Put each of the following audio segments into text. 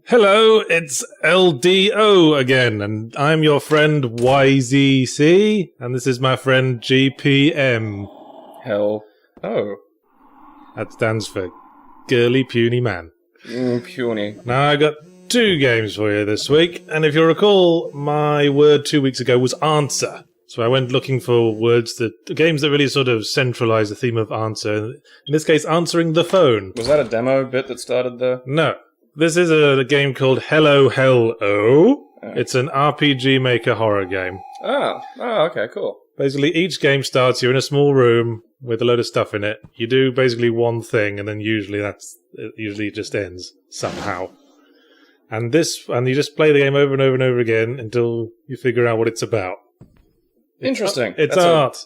Hello, it's L.D.O. again, and I'm your friend YZC, and this is my friend GPM. Hell.o. That stands for Girly Puny Man. Puny. Now, I got 2 games for you this week, and if you'll recall, my word 2 weeks ago was answer. So I went looking for games that really sort of centralize the theme of answer. In this case, answering the phone. Was that a demo bit that started there? No. This is a game called Hell.o. It's an RPG Maker horror game. Oh, okay, cool. Basically, each game starts, you're in a small room with a load of stuff in it. You do basically one thing, and then usually it just ends somehow. And you just play the game over and over and over again until you figure out what it's about. Interesting. It's art.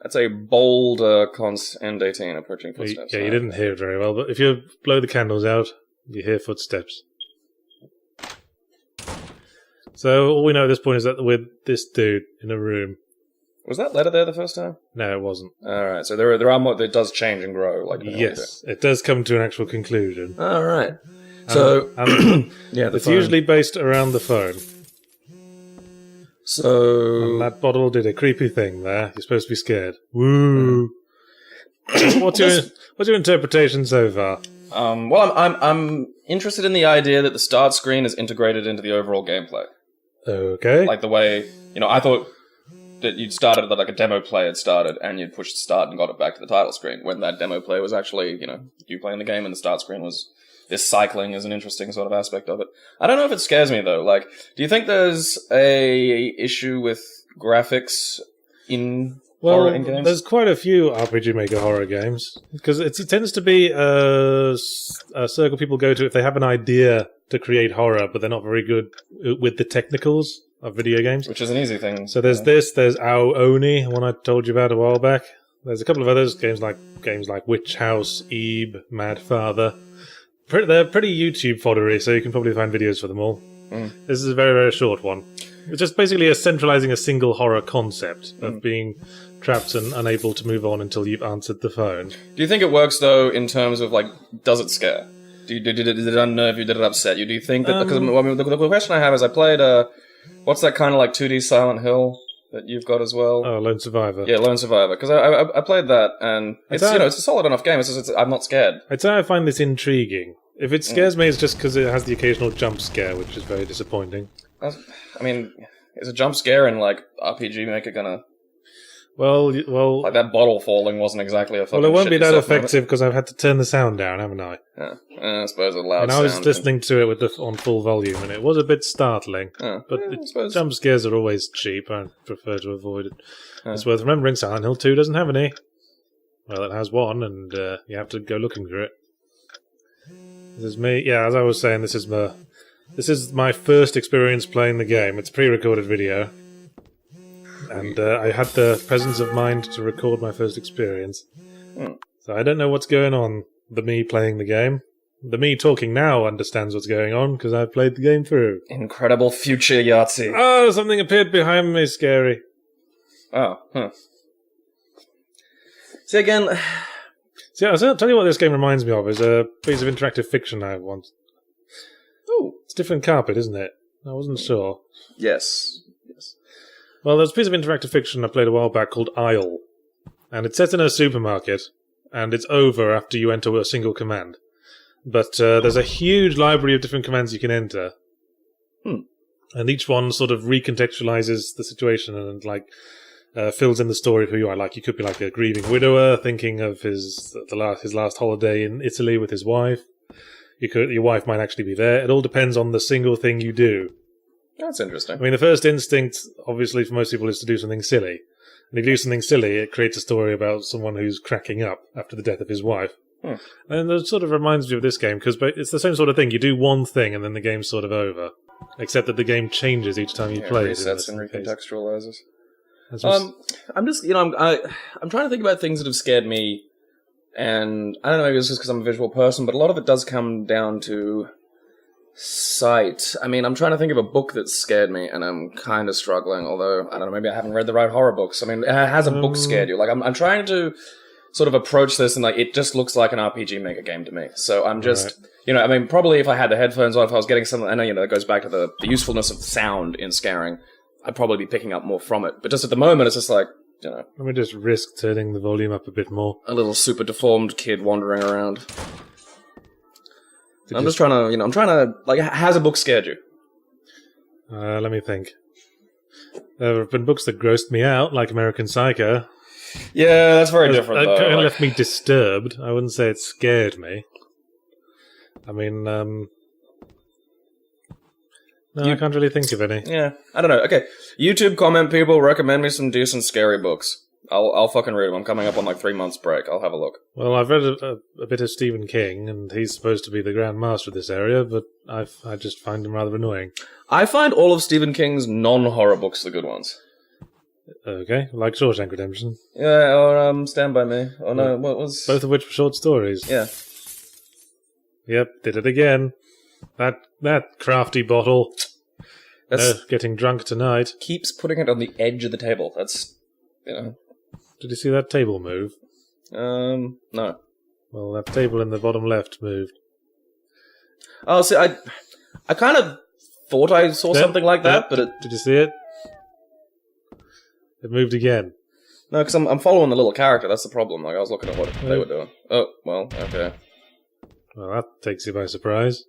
That's a bold cons N18 approaching footsteps. Yeah, you didn't hear it very well, but if you blow the candles out, you hear footsteps. So all we know at this point is that with this dude in a room. Was that letter there the first time? No, it wasn't. Alright, so there are more, it does change and grow. Yes, it does come to an actual conclusion. Alright. So, yeah, it's usually based around the phone. So... And that bottle did a creepy thing there. You're supposed to be scared. Woo! What's your interpretation so far? Well, I'm interested in the idea that the start screen is integrated into the overall gameplay. Okay. Like the way, I thought that you'd started like a demo play had started and you'd pushed start and got it back to the title screen when that demo play was actually, you playing the game and the start screen was this cycling is an interesting sort of aspect of it. I don't know if it scares me though. Like, do you think there's a issue with graphics in horror in games? There's quite a few RPG Maker horror games because it tends to be a circle people go to if they have an idea to create horror, but they're not very good with the technicals of video games. Which is an easy thing. So there's there's Ao Oni, one I told you about a while back. There's a couple of others, games like Witch House, Ebe, Mad Father. They're pretty YouTube foddery, so you can probably find videos for them all. This is a very, very short one. It's just basically centralizing a single horror concept of being trapped and unable to move on until you've answered the phone. Do you think it works, though, in terms of, does it scare? Did it unnerve you? Did it upset you? Do you think that... Because the question I have is I played, what's that kind of 2D Silent Hill that you've got as well? Oh, Lone Survivor. Yeah, Lone Survivor. Because I played that, and it's a solid enough game. It's just, I'm not scared. I'd say I find this intriguing. If it scares me, it's just because it has the occasional jump scare, which is very disappointing. Is a jump scare in, RPG Maker gonna... Well... Like, that bottle falling wasn't exactly a fucking Well, it won't be that effective because I've had to turn the sound down, haven't I? Yeah. I suppose it's a loud sound. And I was listening to it on full volume, and it was a bit startling. But jump scares are always cheap. I prefer to avoid it. It's worth remembering Silent Hill 2 doesn't have any. Well, it has one, and you have to go looking for it. This is me. Yeah, as I was saying, this is my first experience playing the game. It's a pre-recorded video. And I had the presence of mind to record my first experience. So I don't know what's going on. The me playing the game. The me talking now understands what's going on because I've played the game through. Incredible future Yahtzee. Oh, something appeared behind me. Scary. Oh, See, again... See, I'll tell you what this game reminds me of is a piece of interactive fiction I want. Oh. It's different carpet, isn't it? I wasn't sure. Yes. Well, there's a piece of interactive fiction I played a while back called Isle. And it's set in a supermarket, and it's over after you enter a single command. But there's a huge library of different commands you can enter. And each one sort of recontextualizes the situation and, fills in the story of who you are. Like, you could be like a grieving widower thinking of his last holiday in Italy with his wife. Your wife might actually be there. It all depends on the single thing you do. That's interesting. I mean, the first instinct, obviously, for most people is to do something silly. And if you do something silly, it creates a story about someone who's cracking up after the death of his wife. And it sort of reminds me of this game, because it's the same sort of thing. You do one thing, and then the game's sort of over. Except that the game changes each time you play. It resets and recontextualizes. I'm just, I'm trying to think about things that have scared me, and I don't know, maybe it's just because I'm a visual person, but a lot of it does come down to sight. I mean, I'm trying to think of a book that scared me, and I'm kind of struggling, although, I don't know, maybe I haven't read the right horror books. I mean, has a book scared you? I'm trying to sort of approach this and like it just looks like an RPG Maker game to me. So I'm just, I mean, probably if I had the headphones on, if I was getting something, I know, it goes back to the usefulness of sound in scaring, I'd probably be picking up more from it. But just at the moment, it's just like, Let me just risk turning the volume up a bit more. A little super deformed kid wandering around. I'm just trying to, like, has a book scared you? Let me think. There have been books that grossed me out, like American Psycho. Yeah, that's very different, though. It kind of left me disturbed. I wouldn't say it scared me. I mean, I can't really think of any. Yeah, I don't know. Okay, YouTube comment people, recommend me some decent scary books. I'll fucking read them. I'm coming up on like 3 months break. I'll have a look. Well, I've read a bit of Stephen King, and he's supposed to be the grand master of this area, but I just find him rather annoying. I find all of Stephen King's non-horror books the good ones. Okay, like Shawshank Redemption. Yeah, or Stand By Me. Oh no, what was... Both of which were short stories. Yeah. Yep, did it again. That crafty bottle. That's getting drunk tonight. Keeps putting it on the edge of the table. That's, Did you see that table move? No. Well, that table in the bottom left moved. Oh, see, I kind of thought I saw something like that, but it... Did you see it? It moved again. No, because I'm following the little character. That's the problem. Like, I was looking at what they were doing. Oh, well, okay. Well, that takes you by surprise.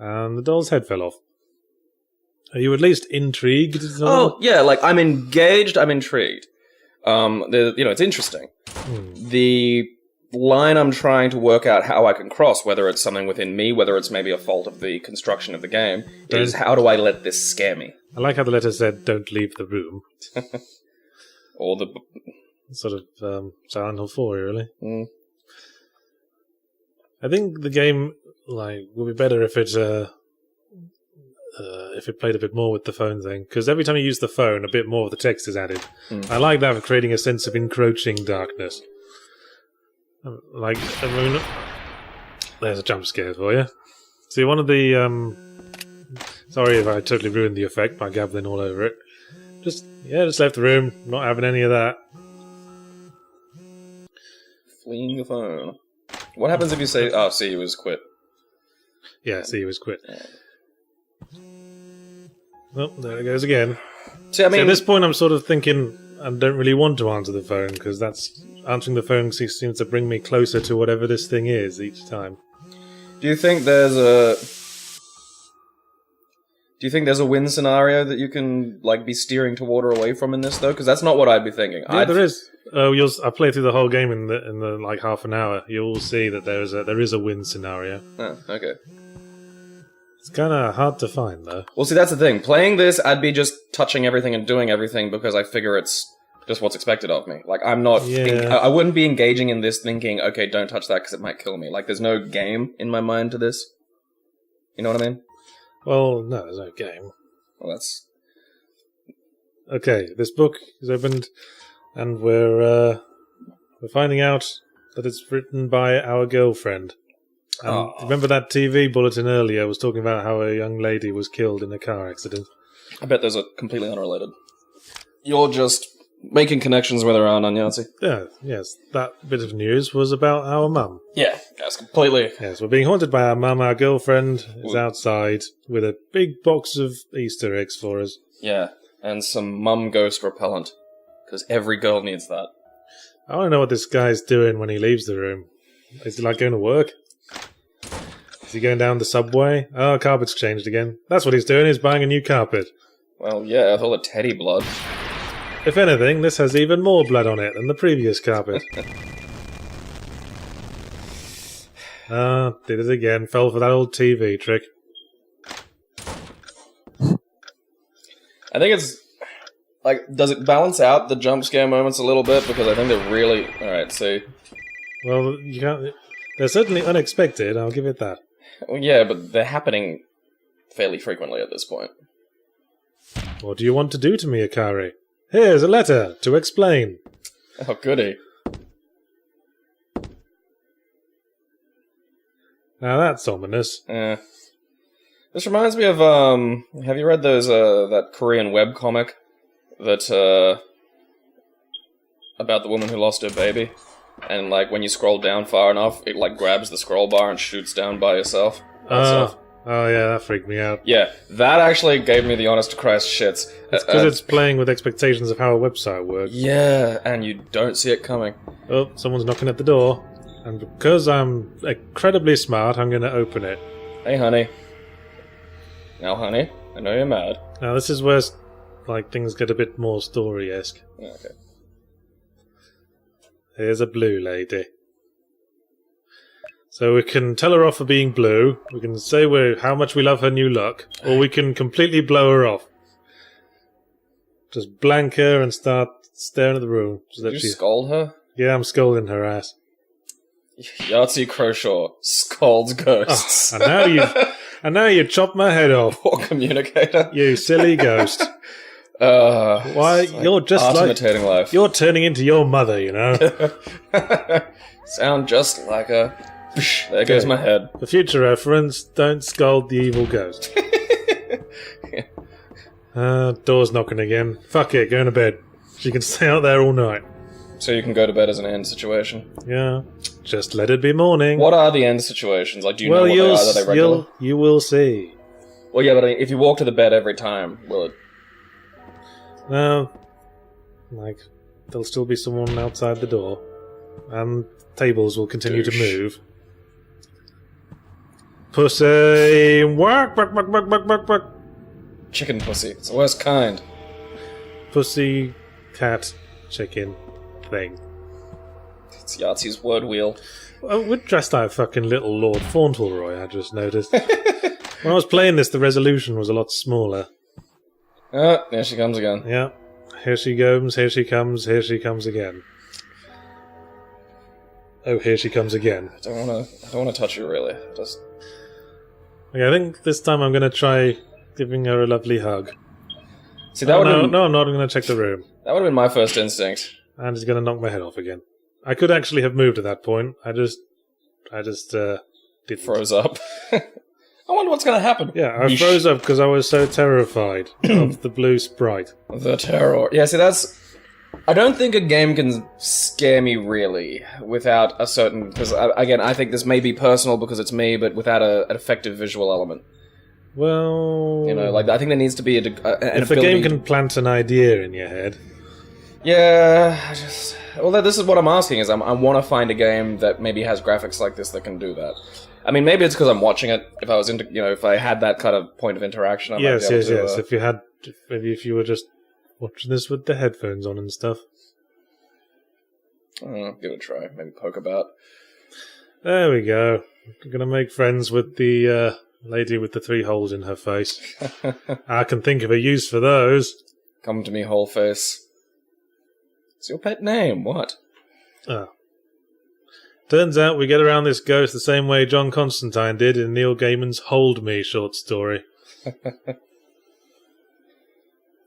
And the doll's head fell off. Are you at least intrigued? Oh, yeah, like, I'm engaged, I'm intrigued. It's interesting. The line I'm trying to work out how I can cross, whether it's something within me, whether it's maybe a fault of the construction of the game, is how do I let this scare me? I like how the letter said, "Don't leave the room." Or the... Sort of Silent Hill 4, really. Mm. I think the game would be better if it played a bit more with the phone thing, because every time you use the phone, a bit more of the text is added. I like that for creating a sense of encroaching darkness. There's a jump scare for you. See, one of the sorry if I totally ruined the effect by gabbling all over it. Just left the room, not having any of that. Fleeing the phone. What happens if you say, see you was quit? Yeah, see you was quit. Well, there it goes again. See, I mean... at this point I'm sort of thinking I don't really want to answer the phone, because answering the phone seems to bring me closer to whatever this thing is each time. Do you think there's a win scenario that you can be steering toward or away from in this, though? Because that's not what I'd be thinking. Yeah, there is. I played through the whole game in the half an hour. You'll see that there is a win scenario. Oh, okay. It's kind of hard to find, though. Well, see, that's the thing. Playing this, I'd be just touching everything and doing everything because I figure it's just what's expected of me. Like, I'm not... I wouldn't be engaging in this thinking, okay, don't touch that because it might kill me. Like, there's no game in my mind to this. You know what I mean? Well, no, there's no game. Well, that's... Okay, this book is opened, and we're finding out that it's written by our girlfriend. And remember that TV bulletin earlier was talking about how a young lady was killed in a car accident? I bet those are completely unrelated. You're just making connections where there are none, Yancy. Yeah, yes. That bit of news was about our mum. Yeah, that's completely... Yes, we're being haunted by our mum. Our girlfriend is outside with a big box of Easter eggs for us. Yeah, and some mum ghost repellent. Because every girl needs that. I want to know what this guy's doing when he leaves the room. Is he going to work? Is he going down the subway? Oh, carpet's changed again. That's what he's doing, he's buying a new carpet. Well, yeah, with all the teddy blood. If anything, this has even more blood on it than the previous carpet. Did it again. Fell for that old TV trick. I think it's... does it balance out the jump scare moments a little bit? Because I think they're really... Alright, see. Well, you can't... They're certainly unexpected, I'll give it that. Well, yeah, but they're happening fairly frequently at this point. What do you want to do to me, Akari? Here's a letter to explain. Oh, goody. Now that's ominous. This reminds me of, have you read those, that Korean webcomic that, about the woman who lost her baby. And, like, when you scroll down far enough, it, like, grabs the scroll bar and shoots down by yourself. Oh, yeah, that freaked me out. Yeah, that actually gave me the honest-to-Christ shits. It's because it's playing with expectations of how a website works. Yeah, and you don't see it coming. Oh, someone's knocking at the door. And because I'm incredibly smart, I'm going to open it. Hey, honey. Now, honey, I know you're mad. Now, this is where, like, things get a bit more story-esque. Okay. Here's a blue lady. So we can tell her off for being blue, we can say how much we love her new look, or we can completely blow her off. Just blank her and start staring at the room. So that Did you scold her? Yeah, I'm scolding her ass. Yahtzee Croshaw scolds ghosts. Oh, and now you chop my head off. Poor communicator. You silly ghost. Why, like you're just imitating life. You're turning into your mother, you know. Sound just like her. There goes my head. For future reference, don't scold the evil ghost. Door's knocking again. Fuck it, go to bed. She can stay out there all night. So you can go to bed as an end situation? Yeah. Just let it be morning. What are the end situations? Like, do you know what they are? Are they regular? You will see. Well, yeah, but if you walk to the bed every time, will it... No. Like, there'll still be someone outside the door. And tables will continue to move. Pussy! Work, work, work, work, work, work, work. Chicken pussy. It's the worst kind. Pussy, cat, chicken thing. It's Yahtzee's word wheel. We're dressed like fucking little Lord Fauntleroy, I just noticed. When I was playing this, the resolution was a lot smaller. There she comes again. Yeah. Here she comes, here she comes, here she comes again. Oh, here she comes again. I don't want to touch her, really. Just... Okay, I think this time I'm going to try giving her a lovely hug. See, that No, I'm not. I'm going to check the room. That would have been my first instinct. And he's going to knock my head off again. I could actually have moved at that point. I just didn't. Froze up. I wonder what's going to happen. Yeah, I froze up because I was so terrified of the blue sprite. The terror. Yeah, see, that's... I don't think a game can scare me, really, without a certain... Because, again, I think this may be personal because it's me, but without an effective visual element. Well... You know, like, I think there needs to be an if the game can plant an idea in your head... Yeah, Well, this is what I'm asking, is I want to find a game that maybe has graphics like this that can do that. I mean, maybe it's because I'm watching it. If I was into... You know, if I had that kind of point of interaction, I might be able to... Yes. If you had... Maybe if you were just... watching this with the headphones on and stuff. Give it a try. Maybe poke about. There we go. We're going to make friends with the lady with the 3 holes in her face. I can think of a use for those. Come to me, whole face. It's your pet name. What? Oh. Turns out we get around this ghost the same way John Constantine did in Neil Gaiman's Hold Me short story.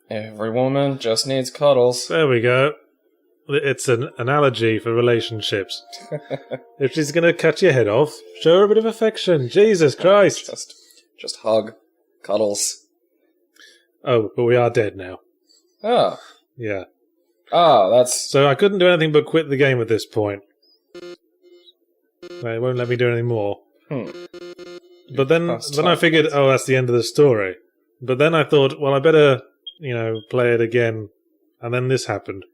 Every woman just needs cuddles. There we go. It's an analogy for relationships. If she's going to cut your head off, show her a bit of affection. Jesus Christ. Just hug. Cuddles. Oh, but we are dead now. Oh. Yeah. That's... So I couldn't do anything but quit the game at this point. It won't let me do any more. But then I figured, that's the end of the story. But then I thought, well, I better... play it again. And then this happened.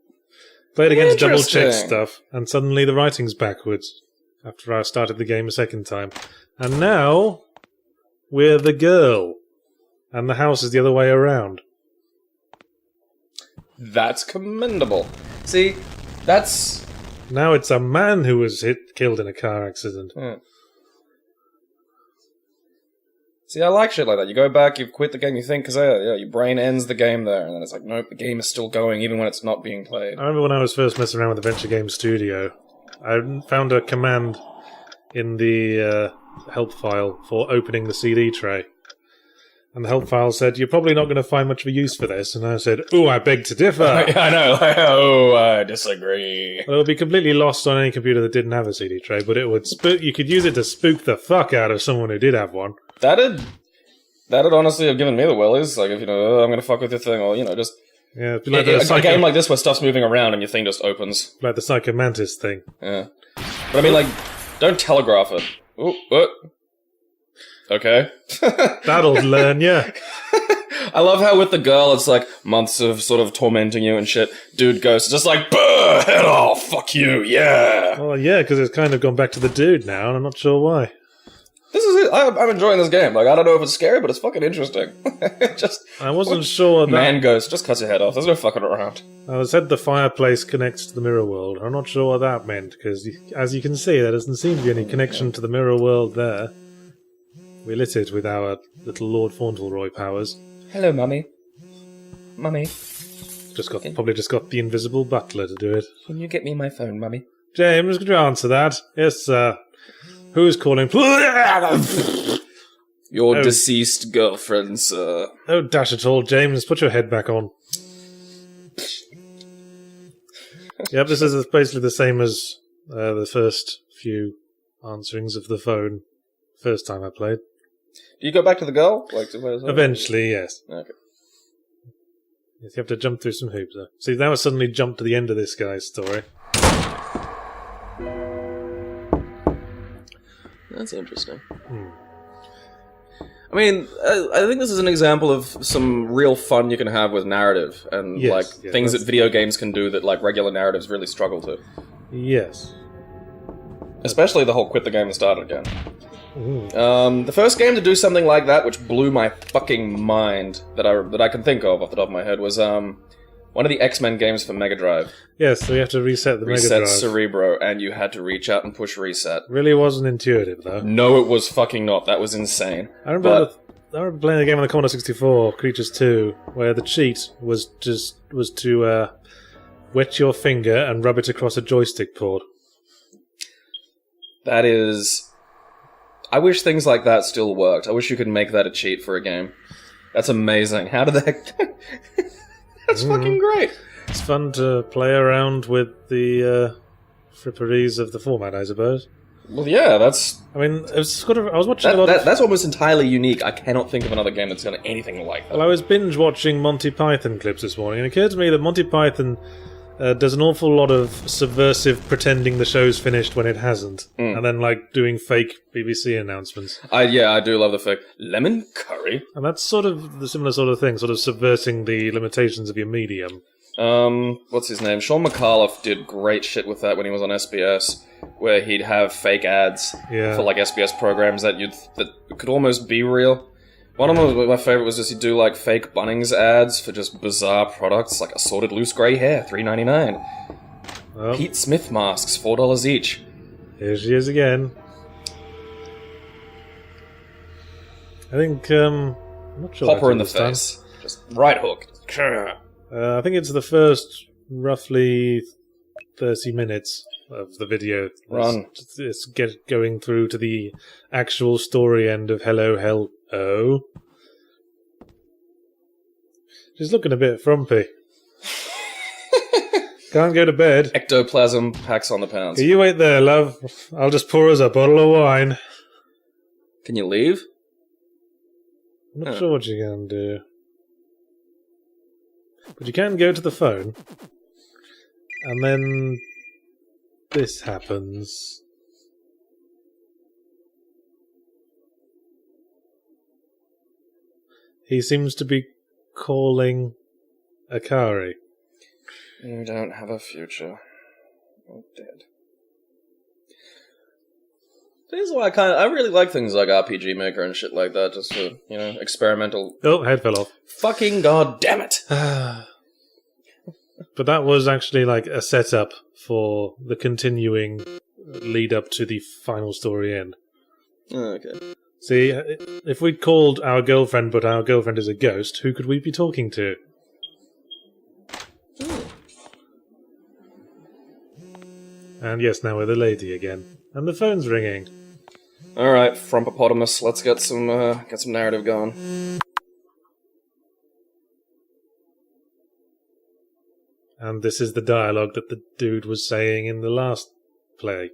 Played again to double check stuff, and suddenly the writing's backwards after I started the game a second time. And now we're the girl. And the house is the other way around. That's commendable. See, that's... Now it's a man who was killed in a car accident. Yeah. See, I like shit like that. You go back, you quit the game, you think, because your brain ends the game there, and then it's like, nope, the game is still going, even when it's not being played. I remember when I was first messing around with the Venture Game Studio, I found a command in the help file for opening the CD tray. And the help file said, you're probably not going to find much of a use for this. And I said, I beg to differ. I know, I disagree. Well, it would be completely lost on any computer that didn't have a CD tray, but it would you could use it to spook the fuck out of someone who did have one. That'd honestly have given me the willies. Like, if, I'm going to fuck with your thing, or, just... Yeah, it'd be like a game like this where stuff's moving around and your thing just opens. Like the Psycho Mantis thing. Yeah. But I mean, like, don't telegraph it. Ooh, what? Okay. That'll learn, yeah. I love how with the girl, it's like months of sort of tormenting you and shit. Dude goes just like, "Buh, head off, fuck you, yeah." Well, yeah, because it's kind of gone back to the dude now, and I'm not sure why. This is it. I'm enjoying this game. Like, I don't know if it's scary, but it's fucking interesting. I wasn't sure that... Man goes, just cuts your head off. There's no fucking around. I said the fireplace connects to the mirror world. I'm not sure what that meant, because as you can see, there doesn't seem to be any connection to the mirror world there. We lit it with our little Lord Fauntleroy powers. Hello, Mummy. Mummy. Probably just got the invisible butler to do it. Can you get me my phone, Mummy? James, could you answer that? Yes, sir. Who's calling? Your deceased girlfriend, sir. Oh, dash it all, James. Put your head back on. Yep, this is basically the same as the first few answerings of the phone. First time I played. Do you go back to the girl? Eventually, yes. Okay. Yes, you have to jump through some hoops, though. See, now I suddenly jumped to the end of this guy's story. That's interesting. I mean, I think this is an example of some real fun you can have with narrative and things that video games can do that like regular narratives really struggle to. Yes. Especially the whole quit the game and start again. The first game to do something like that, which blew my fucking mind that I can think of off the top of my head, was one of the X-Men games for Mega Drive. Yes, so you have to reset the Mega Drive. Reset Cerebro, and you had to reach out and push reset. Really wasn't intuitive, though. No, it was fucking not. That was insane. I remember playing a game on the Commodore 64, Creatures 2, where the cheat was to wet your finger and rub it across a joystick port. That is... I wish things like that still worked. I wish you could make that a cheat for a game. That's amazing. How did that... That's fucking great. It's fun to play around with the fripperies of the format, I suppose. Well, yeah, that's... I mean, I was watching a lot of... That's almost entirely unique. I cannot think of another game that's done anything like that. Well, I was binge-watching Monty Python clips this morning, and it occurred to me that Monty Python does an awful lot of subversive pretending the show's finished when it hasn't. And then, like, doing fake BBC announcements. I do love the fake lemon curry. And that's sort of the similar sort of thing, sort of subverting the limitations of your medium. What's his name? Sean McAuliffe did great shit with that when he was on SBS, where he'd have fake ads for, like, SBS programs that could almost be real. One of them, my favorite, was just he'd do, like, fake Bunnings ads for just bizarre products, like assorted loose grey hair, $3.99. Oh. Pete Smith masks, $4 each. Here she is again. I think, I'm not sure. Pop her in the face. Just right hook. I think it's the first, roughly 30 minutes of the video. Run. It's going through to the actual story end of Hell.o. She's looking a bit frumpy. Can't go to bed. Ectoplasm packs on the pounds. You wait there, love. I'll just pour us a bottle of wine. Can you leave? I'm not sure what you can do. But you can go to the phone. And then this happens. He seems to be calling Akari. You don't have a future. You're dead. This is why I really like things like RPG Maker and shit like that, just for, experimental... Oh, head fell off. Fucking goddamn it! But that was actually like a setup for the continuing lead up to the final story end. Oh, okay. See, if we'd called our girlfriend, but our girlfriend is a ghost, who could we be talking to? And yes, now we're the lady again. And the phone's ringing. Alright, Frumpopotamus, let's get some narrative going. And this is the dialogue that the dude was saying in the last play.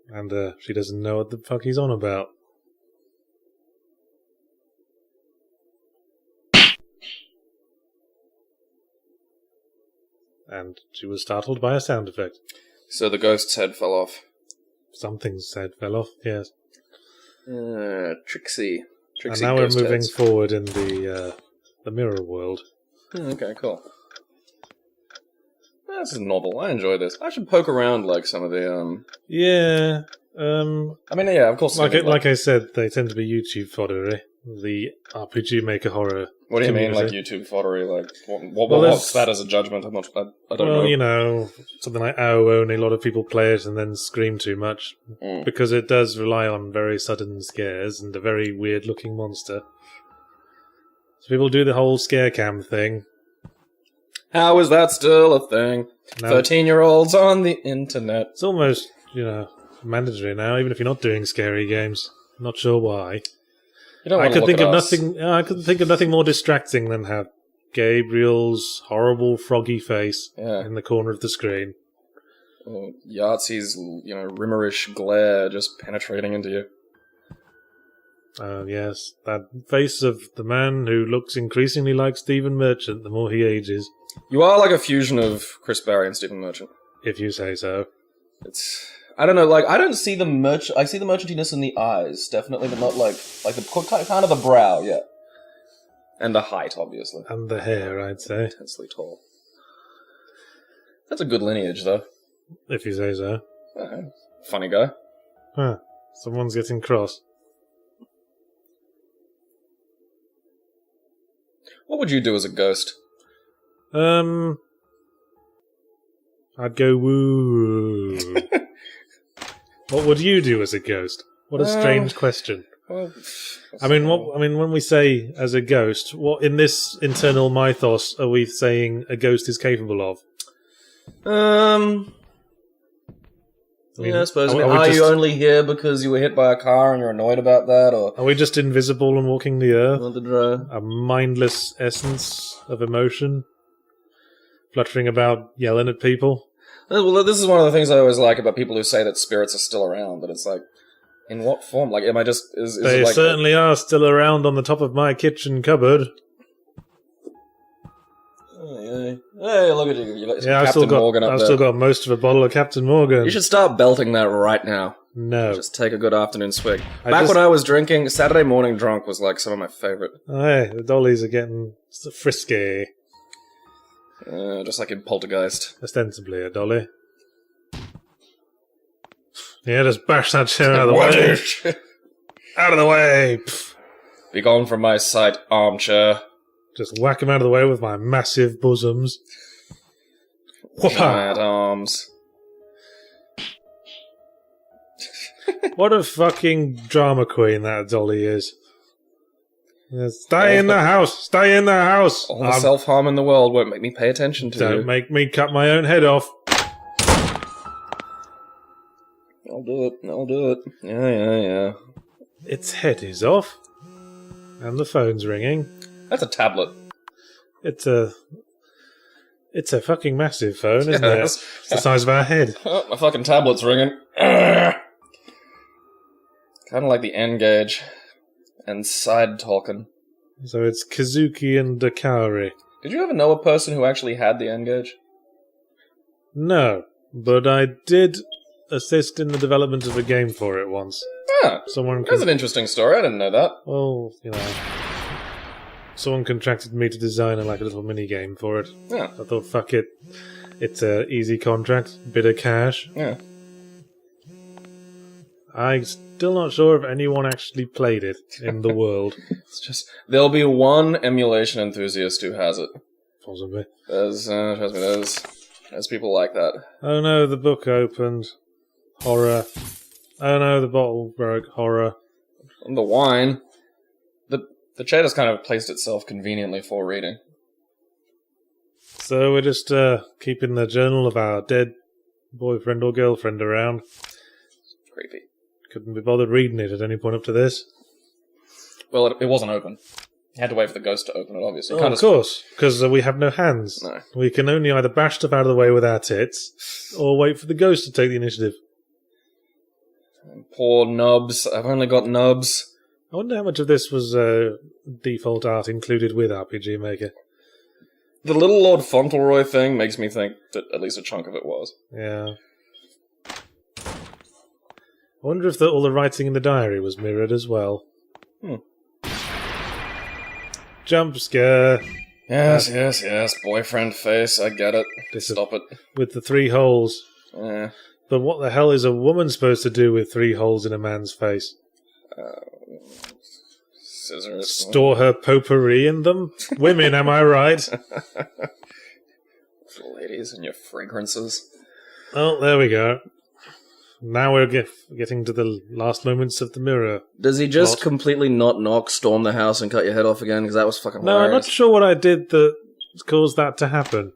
And she doesn't know what the fuck he's on about. and she was startled by a sound effect. So the ghost's head fell off. Something's head fell off, yes. Trixie. And now we're moving forward in the mirror world. Okay, cool. This is novel. I enjoy this. I should poke around like some of the Yeah. I mean, yeah, of course. Like I said, they tend to be YouTube foddery. The RPG Maker horror. What do you mean, like YouTube foddery? Like, what's that as a judgment? I don't know. Well, you know, something like Hell.o, only a lot of people play it and then scream too much. Because it does rely on very sudden scares and a very weird-looking monster. So people do the whole scare cam thing. How is that still a thing? 13-year-olds on the internet. It's almost, mandatory now, even if you're not doing scary games. Not sure why. I could think of nothing more distracting than have Gabriel's horrible froggy face in the corner of the screen. Or Yahtzee's, rimmerish glare just penetrating into you. Yes, that face of the man who looks increasingly like Stephen Merchant the more he ages. You are like a fusion of Chris Barry and Stephen Merchant. If you say so. I don't know, I don't see the I see the merchantiness in the eyes, definitely, but not like the kind of the brow, yeah. And the height, obviously. And the hair, I'd say. Intensely tall. That's a good lineage, though. If you say so. Funny guy. Huh. Someone's getting cross. What would you do as a ghost? I'd go woo. What would you do as a ghost? What a strange question. Well, when we say as a ghost, what in this internal mythos are we saying a ghost is capable of? I suppose. Are you only here because you were hit by a car and you're annoyed about that, or are we just invisible and walking the earth? A mindless essence of emotion, fluttering about, yelling at people. Well, this is one of the things I always like about people who say that spirits are still around. But it's like, in what form? Like, am I just? They certainly are still around on the top of my kitchen cupboard. Hey, look at you! I've still got most of a bottle of Captain Morgan. You should start belting that right now. No, just take a good afternoon swig. When I was drinking, Saturday morning drunk was like some of my favorite. Hey, the dollies are getting frisky. Just like in Poltergeist. Ostensibly a dolly. Yeah, just bash that chair out of the way. Out of the way! Be gone from my sight, armchair. Just whack him out of the way with my massive bosoms. Giant arms. What a fucking drama queen that dolly is. Stay in the house! Stay in the house! All the self-harm in the world won't make me pay attention to you. Don't make me cut my own head off. I'll do it. Yeah. Its head is off. And the phone's ringing. That's a tablet. It's a fucking massive phone, isn't it? It's the size of our head. Oh, my fucking tablet's ringing. Kind of like the N-Gage. And side talking. So it's Kazuki and Dakari. Did you ever know a person who actually had the N-Gage? No, but I did assist in the development of a game for it once. That's an interesting story. I didn't know that. Well, someone contracted me to design a little mini game for it. Yeah. I thought, fuck it. It's a easy contract, bit of cash. Yeah. I'm still not sure if anyone actually played it in the world. It's just there'll be one emulation enthusiast who has it. Possibly. Trust me, there's people like that. Oh no, the book opened. Horror. Oh no, the bottle broke. Horror. And the wine. The chair has kind of placed itself conveniently for reading. So we're just keeping the journal of our dead boyfriend or girlfriend around. Creepy. Couldn't be bothered reading it at any point up to this. Well, it wasn't open. You had to wait for the ghost to open it, obviously. Of course, because we have no hands. No. We can only either bash stuff out of the way with our tits, or wait for the ghost to take the initiative. Poor nubs. I've only got nubs. I wonder how much of this was default art included with RPG Maker. The little Lord Fauntleroy thing makes me think that at least a chunk of it was. Yeah. I wonder if all the writing in the diary was mirrored as well. Jump scare. Yes. Boyfriend face, I get it. Stop it. With the 3 holes. Yeah. But what the hell is a woman supposed to do with 3 holes in a man's face? Scissors. Store her potpourri in them? Women, am I right? Ladies and your fragrances. Oh, there we go. Now we're getting to the last moments of the mirror. Does he just completely not knock, storm the house, and cut your head off again? Because that was fucking hilarious. No, I'm not sure what I did that caused that to happen.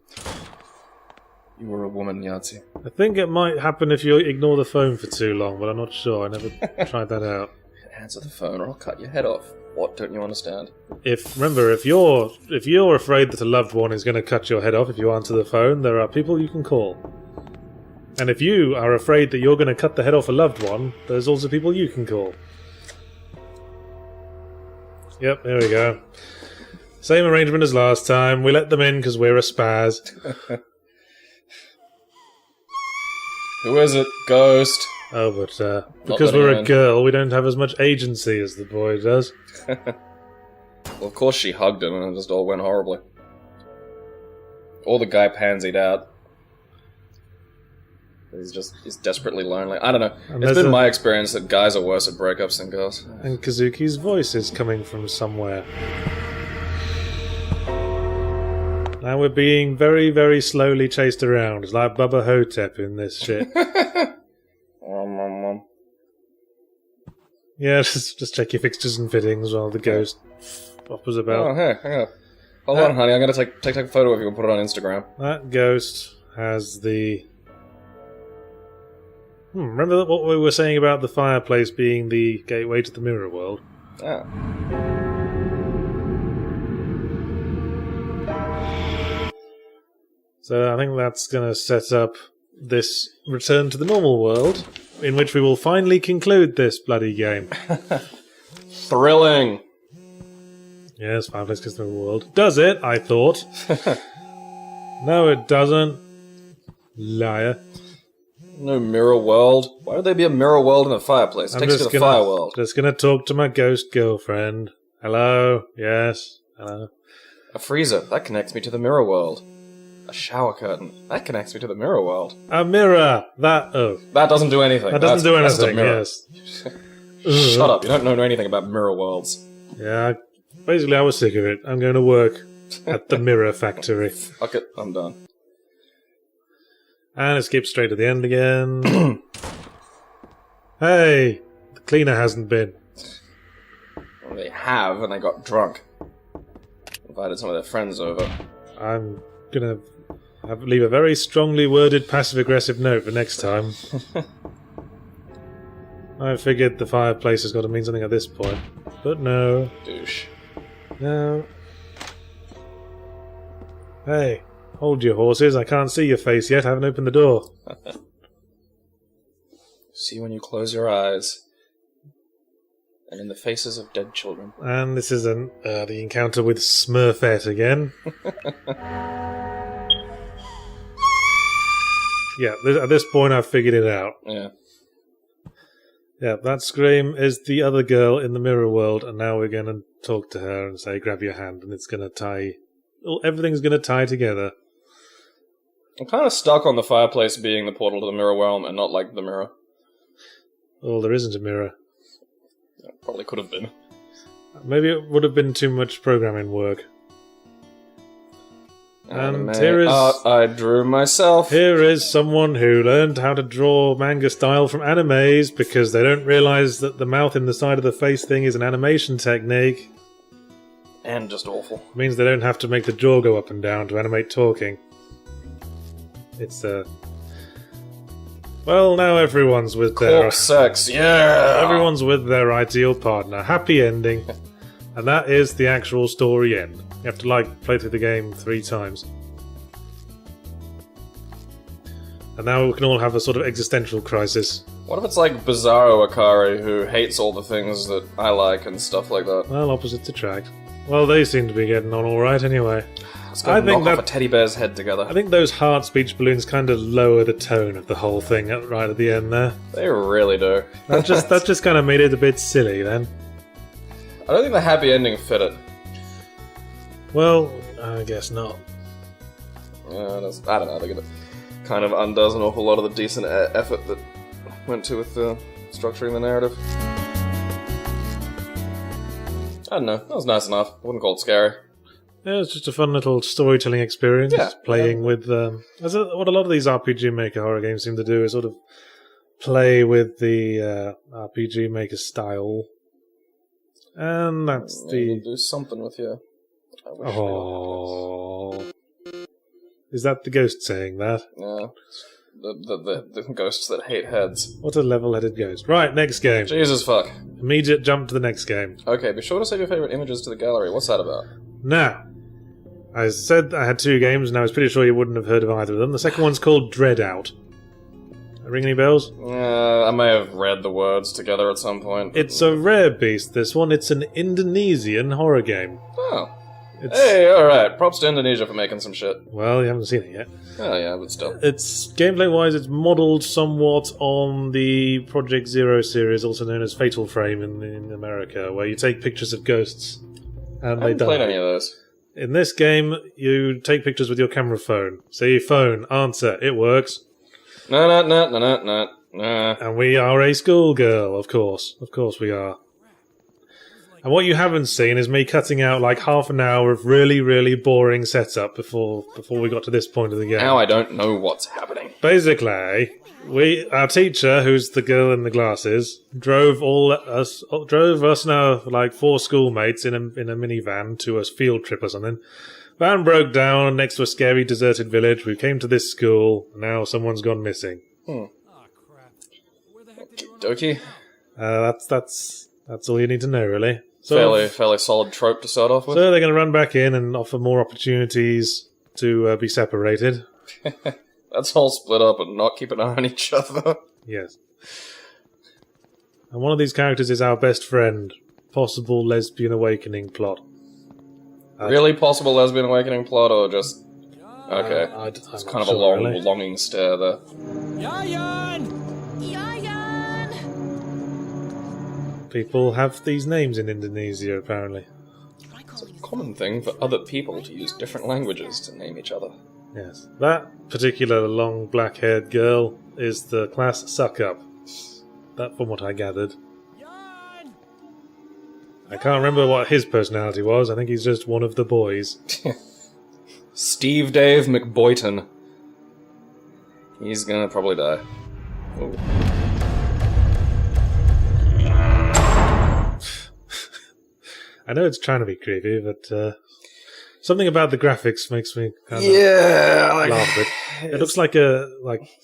You were a woman, Yahtzee. I think it might happen if you ignore the phone for too long, but I'm not sure. I never tried that out. Answer the phone or I'll cut your head off. What don't you understand? Remember, if you're afraid that a loved one is going to cut your head off if you answer the phone, there are people you can call. And if you are afraid that you're going to cut the head off a loved one, there's also people you can call. Yep, there we go. Same arrangement as last time. We let them in because we're a spaz. Who is it? Ghost. Oh, but because we're a girl, we don't have as much agency as the boy does. Well, of course she hugged him and it just all went horribly. Or the guy pansied out. He's desperately lonely. I don't know. It's been my experience that guys are worse at breakups than girls. And Kazuki's voice is coming from somewhere. Now we're being very, very slowly chased around. It's like Bubba Hotep in this shit. Yeah, just check your fixtures and fittings while the ghost offers about. Oh, hey, hang on. Hold on, honey. I'm going to take a photo of you and put it on Instagram. That ghost has the... remember what we were saying about the fireplace being the gateway to the mirror world? Ah. So I think that's going to set up this return to the normal world, in which we will finally conclude this bloody game. Thrilling! Yes, fireplace gets the world. Does it? I thought. No, it doesn't. Liar. No mirror world. Why would there be a mirror world in a fireplace? It takes you to the fire world. Just gonna talk to my ghost girlfriend. Hello? Yes? Hello? A freezer. That connects me to the mirror world. A shower curtain. That connects me to the mirror world. A mirror! That doesn't do anything. That doesn't do anything, yes. Shut up, you don't know anything about mirror worlds. Yeah, basically I was sick of it. I'm going to work at the mirror factory. Fuck it, I'm done. And it skips straight to the end again. Hey! The cleaner hasn't been. Well, they have, and they got drunk. Invited some of their friends over. I'm gonna leave a very strongly worded passive-aggressive note for next time. I figured the fireplace has got to mean something at this point. But no. Douche. No. Hey, hold your horses. I can't see your face yet. I haven't opened the door. See when you close your eyes. And in the faces of dead children. And this is the encounter with Smurfette again. Yeah, at this point I've figured it out. Yeah. Yeah, that scream is the other girl in the mirror world, and now we're going to talk to her and say, grab your hand, and it's going to tie... everything's going to tie together. I'm kind of stuck on the fireplace being the portal to the mirror realm and not like the mirror. Oh, there isn't a mirror. It probably could have been. Maybe it would have been too much programming work. And here is art I drew myself. Here is someone who learned how to draw manga style from animes because they don't realise that the mouth in the side of the face thing is an animation technique. And just awful. It means they don't have to make the jaw go up and down to animate talking. It's well, now everyone's with their sex, yeah. Everyone's with their ideal partner. Happy ending. And that is the actual story end. You have to, play through the game 3 times. And now we can all have a sort of existential crisis. What if it's like Bizarro Akari, who hates all the things that I like and stuff like that? Well, opposites attract. Well, they seem to be getting on alright anyway. Let's go knock off a teddy bear's head together. I think those heart speech balloons kind of lower the tone of the whole thing right at the end there. They really do. That just kind of made it a bit silly then. I don't think the happy ending fit it. Well, I guess not. Yeah, I don't know. I think it kind of undoes an awful lot of the decent effort that went to with structuring the narrative. I don't know. That was nice enough. I wouldn't call it scary. Yeah, it's just a fun little storytelling experience. Yeah, playing with what a lot of these RPG Maker horror games seem to do is sort of play with the RPG Maker style, and that's We'll do something with you. Oh, is that the ghost saying that? Yeah, the ghosts that hate heads. What a level-headed ghost! Right, next game. Jesus fuck. Immediate jump to the next game. Okay, be sure to save your favorite images to the gallery. What's that about? Now, I said I had 2 games, and I was pretty sure you wouldn't have heard of either of them. The second one's called DreadOut. Ring any bells? I may have read the words together at some point. It's a rare beast, this one. It's an Indonesian horror game. Oh. Hey, alright. Props to Indonesia for making some shit. Well, you haven't seen it yet. Oh, yeah, but still. It's gameplay-wise, it's modelled somewhat on the Project Zero series, also known as Fatal Frame in America, where you take pictures of ghosts and they die. I haven't played any of those. In this game, you take pictures with your camera phone. Say, phone, answer, it works. No. And we are a schoolgirl, of course. Of course we are. And what you haven't seen is me cutting out like half an hour of really, really boring setup before we got to this point of the game. Now I don't know what's happening. Basically, our teacher, who's the girl in the glasses, drove us and our like 4 schoolmates in a minivan to a field trip or something. Van broke down next to a scary deserted village. We came to this school. And now someone's gone missing. Oh crap! Where the heck did you Dokie. That's all you need to know, really. So, fairly solid trope to start off with. So they're going to run back in and offer more opportunities to be separated. Let's all split up and not keep an eye on each other. Yes. And one of these characters is our best friend. Possible lesbian awakening plot. Really possible lesbian awakening plot, or just... Okay. It's kind of a longing stare there. Yayan! People have these names in Indonesia, apparently. It's a common thing for other people to use different languages to name each other. Yes. That particular long black-haired girl is the class suck-up. That from what I gathered. I can't remember what his personality was. I think he's just one of the boys. Steve Dave McBoyton. He's gonna probably die. Ooh. I know it's trying to be creepy, but something about the graphics makes me kind of laugh a bit. It looks like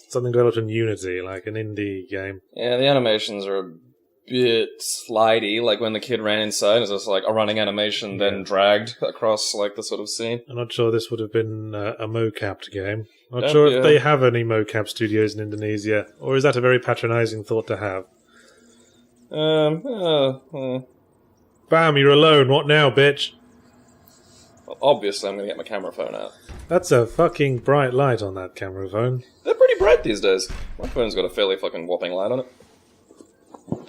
something developed in Unity, like an indie game. Yeah, the animations are a bit slidey, like when the kid ran inside, it's just like a running animation, then dragged across like the sort of scene. I'm not sure this would have been a mocapped game. I'm not sure if they have any mocap studios in Indonesia, or is that a very patronising thought to have? Bam, you're alone. What now, bitch? Well, obviously I'm gonna get my camera phone out. That's a fucking bright light on that camera phone. They're pretty bright these days. My phone's got a fairly fucking whopping light on it.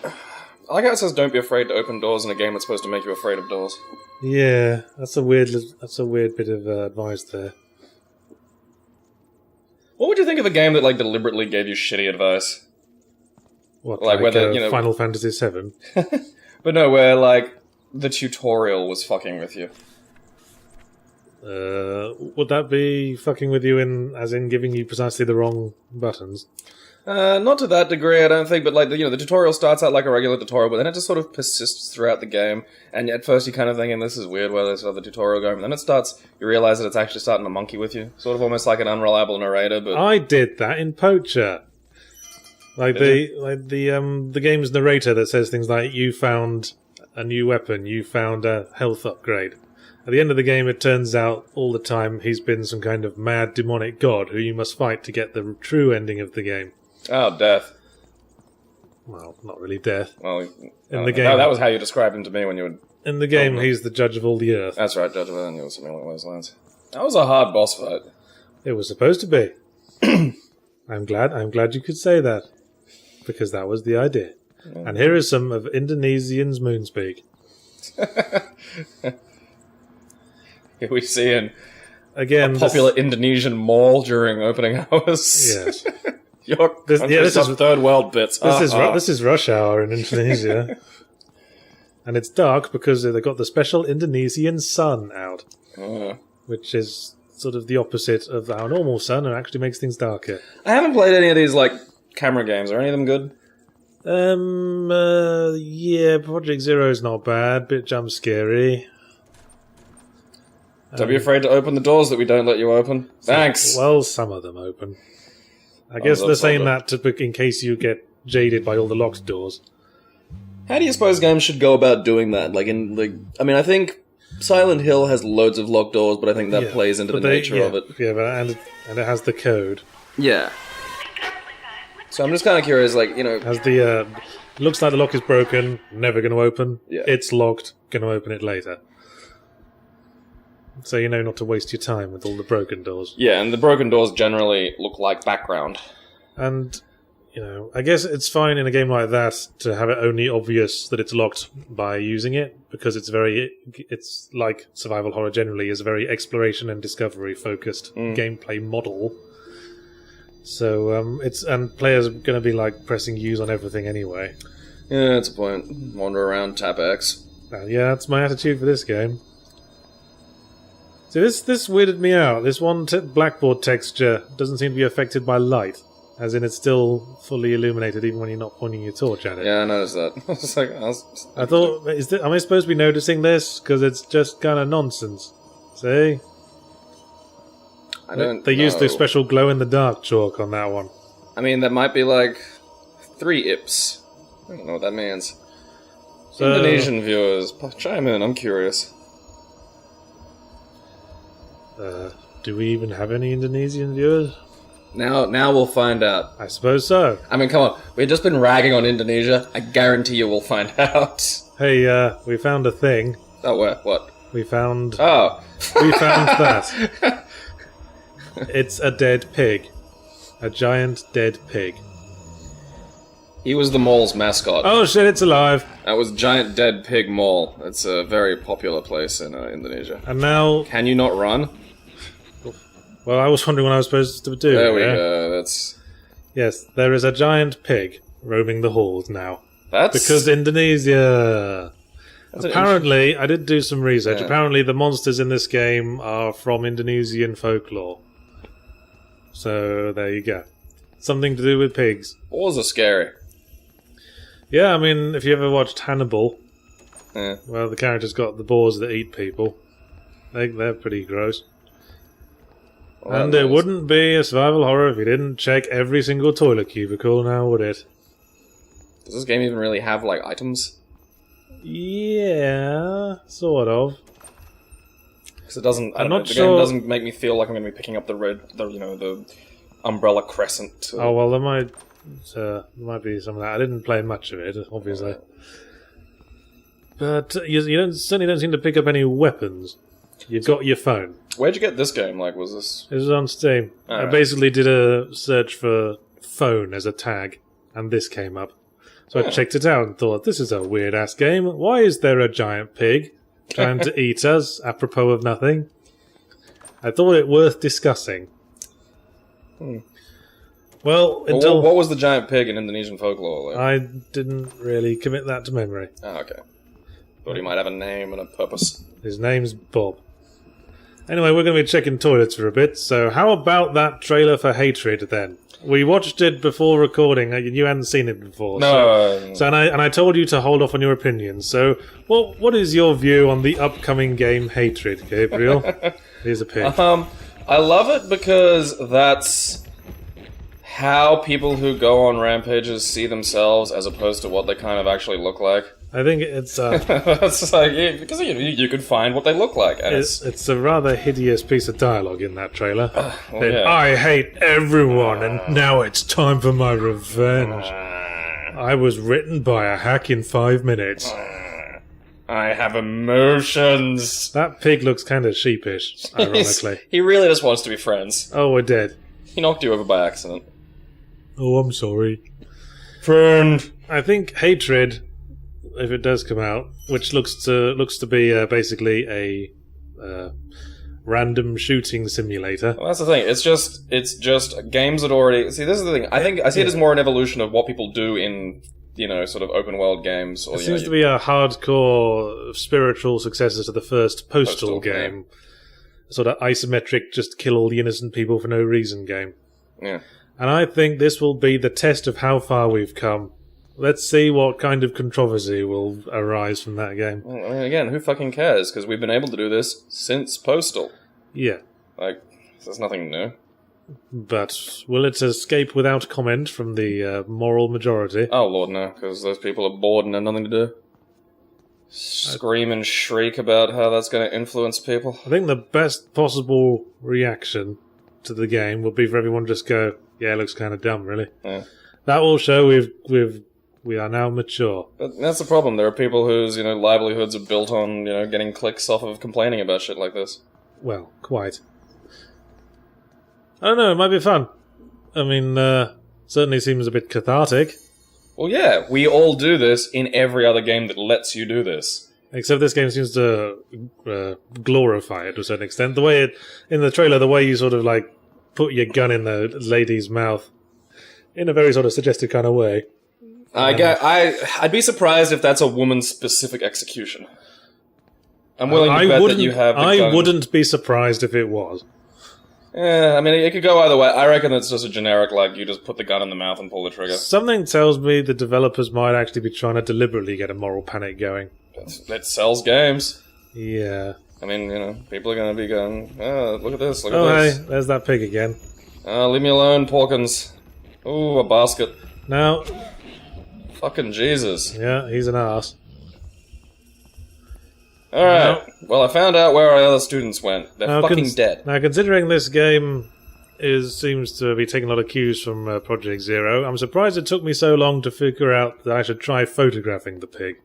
I like how it says don't be afraid to open doors in a game that's supposed to make you afraid of doors. Yeah, that's a weird bit of advice there. What would you think of a game that like deliberately gave you shitty advice? What, like whether, Final Fantasy VII? But no, where like the tutorial was fucking with you. Would that be fucking with you as in giving you precisely the wrong buttons? Not to that degree, I don't think, but like, the tutorial starts out like a regular tutorial, but then it just sort of persists throughout the game, and at first you're kind of thinking, this is weird, where there's the tutorial going, and then it starts, you realize that it's actually starting to monkey with you, sort of almost like an unreliable narrator, but... I did that in Poacher. The game's narrator that says things like, you found a new weapon, you found a health upgrade. At the end of the game, it turns out all the time he's been some kind of mad demonic god who you must fight to get the true ending of the game. Oh, death. Well, not really death. Well, in the game, that was how you described him to me when you would... In the game, he's the judge of all the earth. That's right, judge of all the earth, something along those lines. That was a hard boss fight. It was supposed to be. I'm glad you could say that. Because that was the idea. Yeah. And here is some of Indonesian's Moonspeak. Here we see a popular Indonesian mall during opening hours. Yes. This is third world bits. This is rush hour in Indonesia. And it's dark because they've got the special Indonesian sun out. Which is sort of the opposite of our normal sun and actually makes things darker. I haven't played any of these, like, camera games. Are any of them good? Yeah, Project Zero's not bad. Bit jump scary. Don't be afraid to open the doors that we don't let you open. Thanks! Well, some of them open. I guess they're saying that in case you get jaded by all the locked doors. How do you suppose games should go about doing that? I think Silent Hill has loads of locked doors, but I think that plays into the nature of it. Yeah, and it has the code. Yeah. So I'm just kind of curious, Has the looks like the lock is broken, never going to open. Yeah. It's locked, going to open it later. So you know not to waste your time with all the broken doors. Yeah, and the broken doors generally look like background. And, I guess it's fine in a game like that to have it only obvious that it's locked by using it, because it's like survival horror generally is a very exploration and discovery focused gameplay model. So and players are going to be like pressing use on everything anyway. Yeah, that's a point. Wander around, tap X. Yeah, that's my attitude for this game. So this weirded me out. This one blackboard texture doesn't seem to be affected by light, as in it's still fully illuminated even when you're not pointing your torch at it. Yeah, I noticed that. I thought, am I supposed to be noticing this? Because it's just kind of nonsense. See? They used the special glow-in-the-dark chalk on that one. I mean, that might be like 3 IPs. I don't know what that means. So, Indonesian viewers, chime in, I'm curious. Do we even have any Indonesian viewers? Now we'll find out. I suppose so. I mean, come on. We've just been ragging on Indonesia. I guarantee you we'll find out. Hey, we found a thing. Oh, where? What? We found... Oh. We found that. It's a dead pig. A giant dead pig. He was the mall's mascot. Oh shit, it's alive. That was Giant Dead Pig Mall. It's a very popular place in Indonesia. And now... Can you not run? Well, I was wondering what I was supposed to do. There we go, that's... Yes, there is a giant pig roaming the halls now. That's... Because Indonesia... Apparently, I did do some research. Yeah. Apparently, the monsters in this game are from Indonesian folklore. So, there you go. Something to do with pigs. Boars are scary. Yeah, I mean, if you ever watched Hannibal, well, the character's got the boars that eat people. They're pretty gross. Well, and it wouldn't be a survival horror if you didn't check every single toilet cubicle, now would it? Does this game even really have, like, items? Yeah, sort of. Because it doesn't... the game doesn't make me feel like I'm going to be picking up the umbrella crescent. Oh, well, there might be some of that. I didn't play much of it, obviously. Right. But you certainly don't seem to pick up any weapons. You've got your phone. Where'd you get this game? Like, was this... It was on Steam. I basically did a search for phone as a tag, and this came up. So I checked it out and thought, this is a weird-ass game. Why is there a giant pig trying to eat us, apropos of nothing? I thought it worth discussing. Well, until... What was the giant pig in Indonesian folklore? Like? I didn't really commit that to memory. Oh, okay. Thought he might have a name and a purpose. His name's Bob. Anyway, we're going to be checking toilets for a bit, so how about that trailer for Hatred, then? We watched it before recording. You hadn't seen it before. No. So I told you to hold off on your opinions. So, what is your view on the upcoming game Hatred, Gabriel? Here's a pig. I love it because that's how people who go on rampages see themselves as opposed to what they kind of actually look like. I think it's... That's like, because you could find what they look like. And it's a rather hideous piece of dialogue in that trailer. I hate everyone, and now it's time for my revenge. I was written by a hack in 5 minutes. I have emotions. That pig looks kind of sheepish, ironically. He really just wants to be friends. Oh, we're dead. He knocked you over by accident. Oh, I'm sorry. Friend. I think Hatred, if it does come out, which looks to be basically a random shooting simulator. Well, that's the thing. It's just games that already... See, this is the thing. I see it as more an evolution of what people do in, sort of open world games. Or, it seems to be a hardcore spiritual successor to the first Postal game. Yeah. Sort of isometric, just kill all the innocent people for no reason game. Yeah. And I think this will be the test of how far we've come. Let's see what kind of controversy will arise from that game. Well, I mean, again, who fucking cares? Because we've been able to do this since Postal. Yeah. There's nothing new. But will it escape without comment from the moral majority? Oh, Lord, no, because those people are bored and have nothing to do. Scream and shriek about how that's going to influence people. I think the best possible reaction to the game would be for everyone to just go, yeah, it looks kind of dumb, really. Yeah. That will show we are now mature. But that's the problem. There are people whose, livelihoods are built on, getting clicks off of complaining about shit like this. Well, quite. I don't know, it might be fun. I mean, certainly seems a bit cathartic. Well, yeah, we all do this in every other game that lets you do this. Except this game seems to glorify it to a certain extent. The way in the trailer, the way you sort of put your gun in the lady's mouth in a very sort of suggestive kind of way. I'd be surprised if that's a woman-specific execution. I'm willing to bet that you have the gun. I wouldn't be surprised if it was. Yeah, I mean, it could go either way. I reckon it's just a generic, you just put the gun in the mouth and pull the trigger. Something tells me the developers might actually be trying to deliberately get a moral panic going. It sells games. Yeah. I mean, people are going to be going, oh, look at this, look at this. Hey, there's that pig again. Leave me alone, Porkins. Ooh, a basket. Now... Fucking Jesus. Yeah, he's an arse. Alright, well, I found out where our other students went. They're fucking dead. Now, considering this game seems to be taking a lot of cues from Project Zero, I'm surprised it took me so long to figure out that I should try photographing the pig.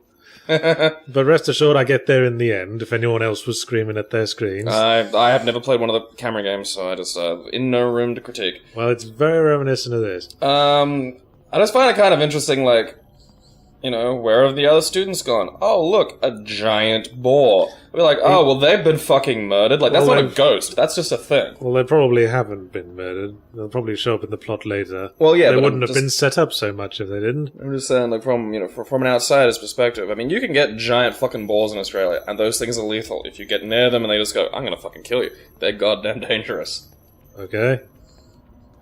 But rest assured, I get there in the end, if anyone else was screaming at their screens. I have never played one of the camera games, so I just, in no room to critique. Well, it's very reminiscent of this. I just find it kind of interesting, where have the other students gone? Oh, look, a giant boar. We're like, oh, well, they've been fucking murdered. That's not a ghost. That's just a thing. Well, they probably haven't been murdered. They'll probably show up in the plot later. Well, yeah, they wouldn't have been set up so much if they didn't. I'm just saying, from an outsider's perspective, I mean, you can get giant fucking boars in Australia, and those things are lethal. If you get near them and they just go, I'm gonna fucking kill you, they're goddamn dangerous. Okay.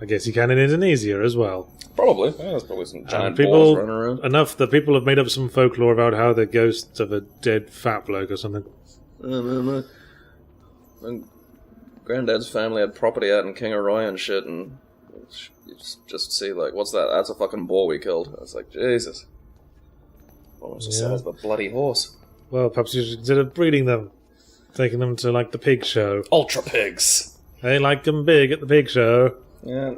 I guess you can in Indonesia as well. Probably. Yeah, there's probably some giant boars running around. Enough that people have made up some folklore about how the ghosts of a dead fat bloke or something. My granddad's family had property out in Kingaroy and shit, and you just see, what's that? That's a fucking boar we killed. I was like, Jesus. Almost the size of a bloody horse. Well, perhaps you should consider breeding them. Taking them to, the pig show. Ultra pigs. They like them big at the pig show. Yeah.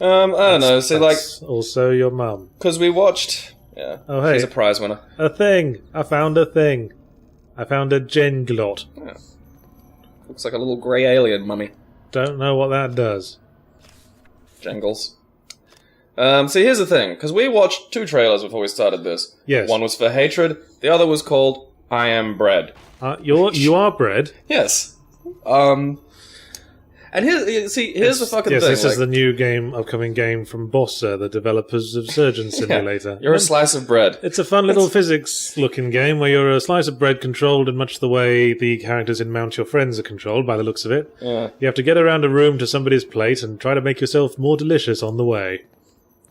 I don't know. See, also your mum. Because we watched... Yeah. Oh, hey. She's a prize winner. A thing. I found a thing. I found a genglot. Yeah. Looks like a little grey alien mummy. Don't know what that does. Jangles. See, here's the thing. Because we watched 2 trailers before we started this. Yes. One was for Hatred. The other was called I Am Bread. You are bread? Yes. And here's the fucking thing. This is the new upcoming game from Bossa, the developers of Surgeon Simulator. You're a slice of bread. It's a fun little physics-looking game where you're a slice of bread controlled in much the way the characters in Mount Your Friends are controlled, by the looks of it. Yeah. You have to get around a room to somebody's plate and try to make yourself more delicious on the way.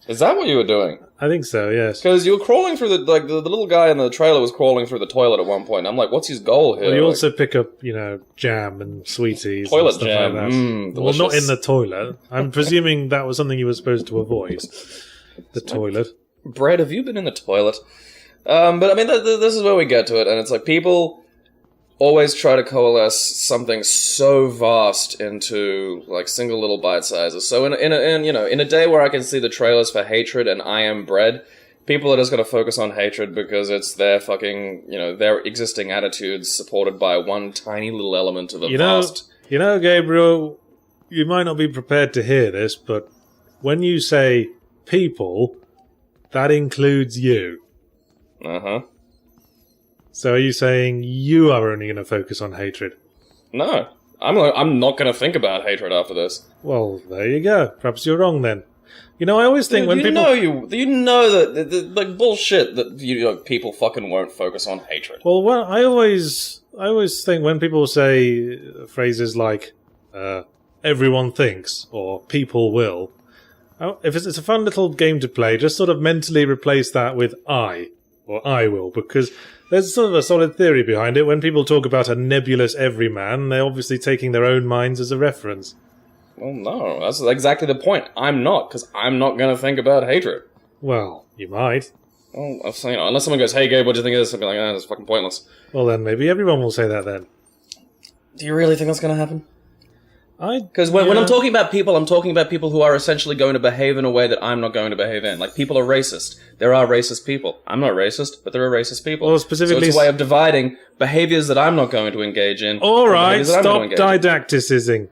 Is that what you were doing? I think so, yes. Because you were crawling through the little guy in the trailer was crawling through the toilet at one point. I'm like, what's his goal here? Well, you also pick up, jam and sweeties toilet and stuff jam. like that. Well, not in the toilet. I'm presuming that was something you were supposed to avoid. The toilet. Brad, have you been in the toilet? But I mean, this is where we get to it, and it's like people always try to coalesce something so vast into single little bite sizes. So in a day where I can see the trailers for Hatred and I Am Bread people are just going to focus on hatred because it's their fucking, their existing attitudes supported by one tiny little element of a vast... Gabriel, you might not be prepared to hear this, but when you say people, that includes you. Uh-huh. So are you saying you are only going to focus on hatred? No. I'm not going to think about hatred after this. Well, there you go. Perhaps you're wrong then. I always think when people... You know that, like, bullshit that, people fucking won't focus on hatred. Well, I always think when people say phrases like, everyone thinks, or people will, if it's a fun little game to play, just sort of mentally replace that with I, or I will, because there's sort of a solid theory behind it. When people talk about a nebulous everyman, they're obviously taking their own minds as a reference. Well, no, that's exactly the point. I'm not, because I'm not going to think about hatred. Well, you might. Well, unless someone goes, "Hey, Gabe, what do you think of this?" I'll be like, "That's fucking pointless." Well, then maybe everyone will say that then. Do you really think that's going to happen? Because when I'm talking about people, I'm talking about people who are essentially going to behave in a way that I'm not going to behave in. Like, people are racist. There are racist people. I'm not racist, but there are racist people. Well, specifically... So it's a way of dividing behaviors that I'm not going to engage in. All right, stop didacticizing.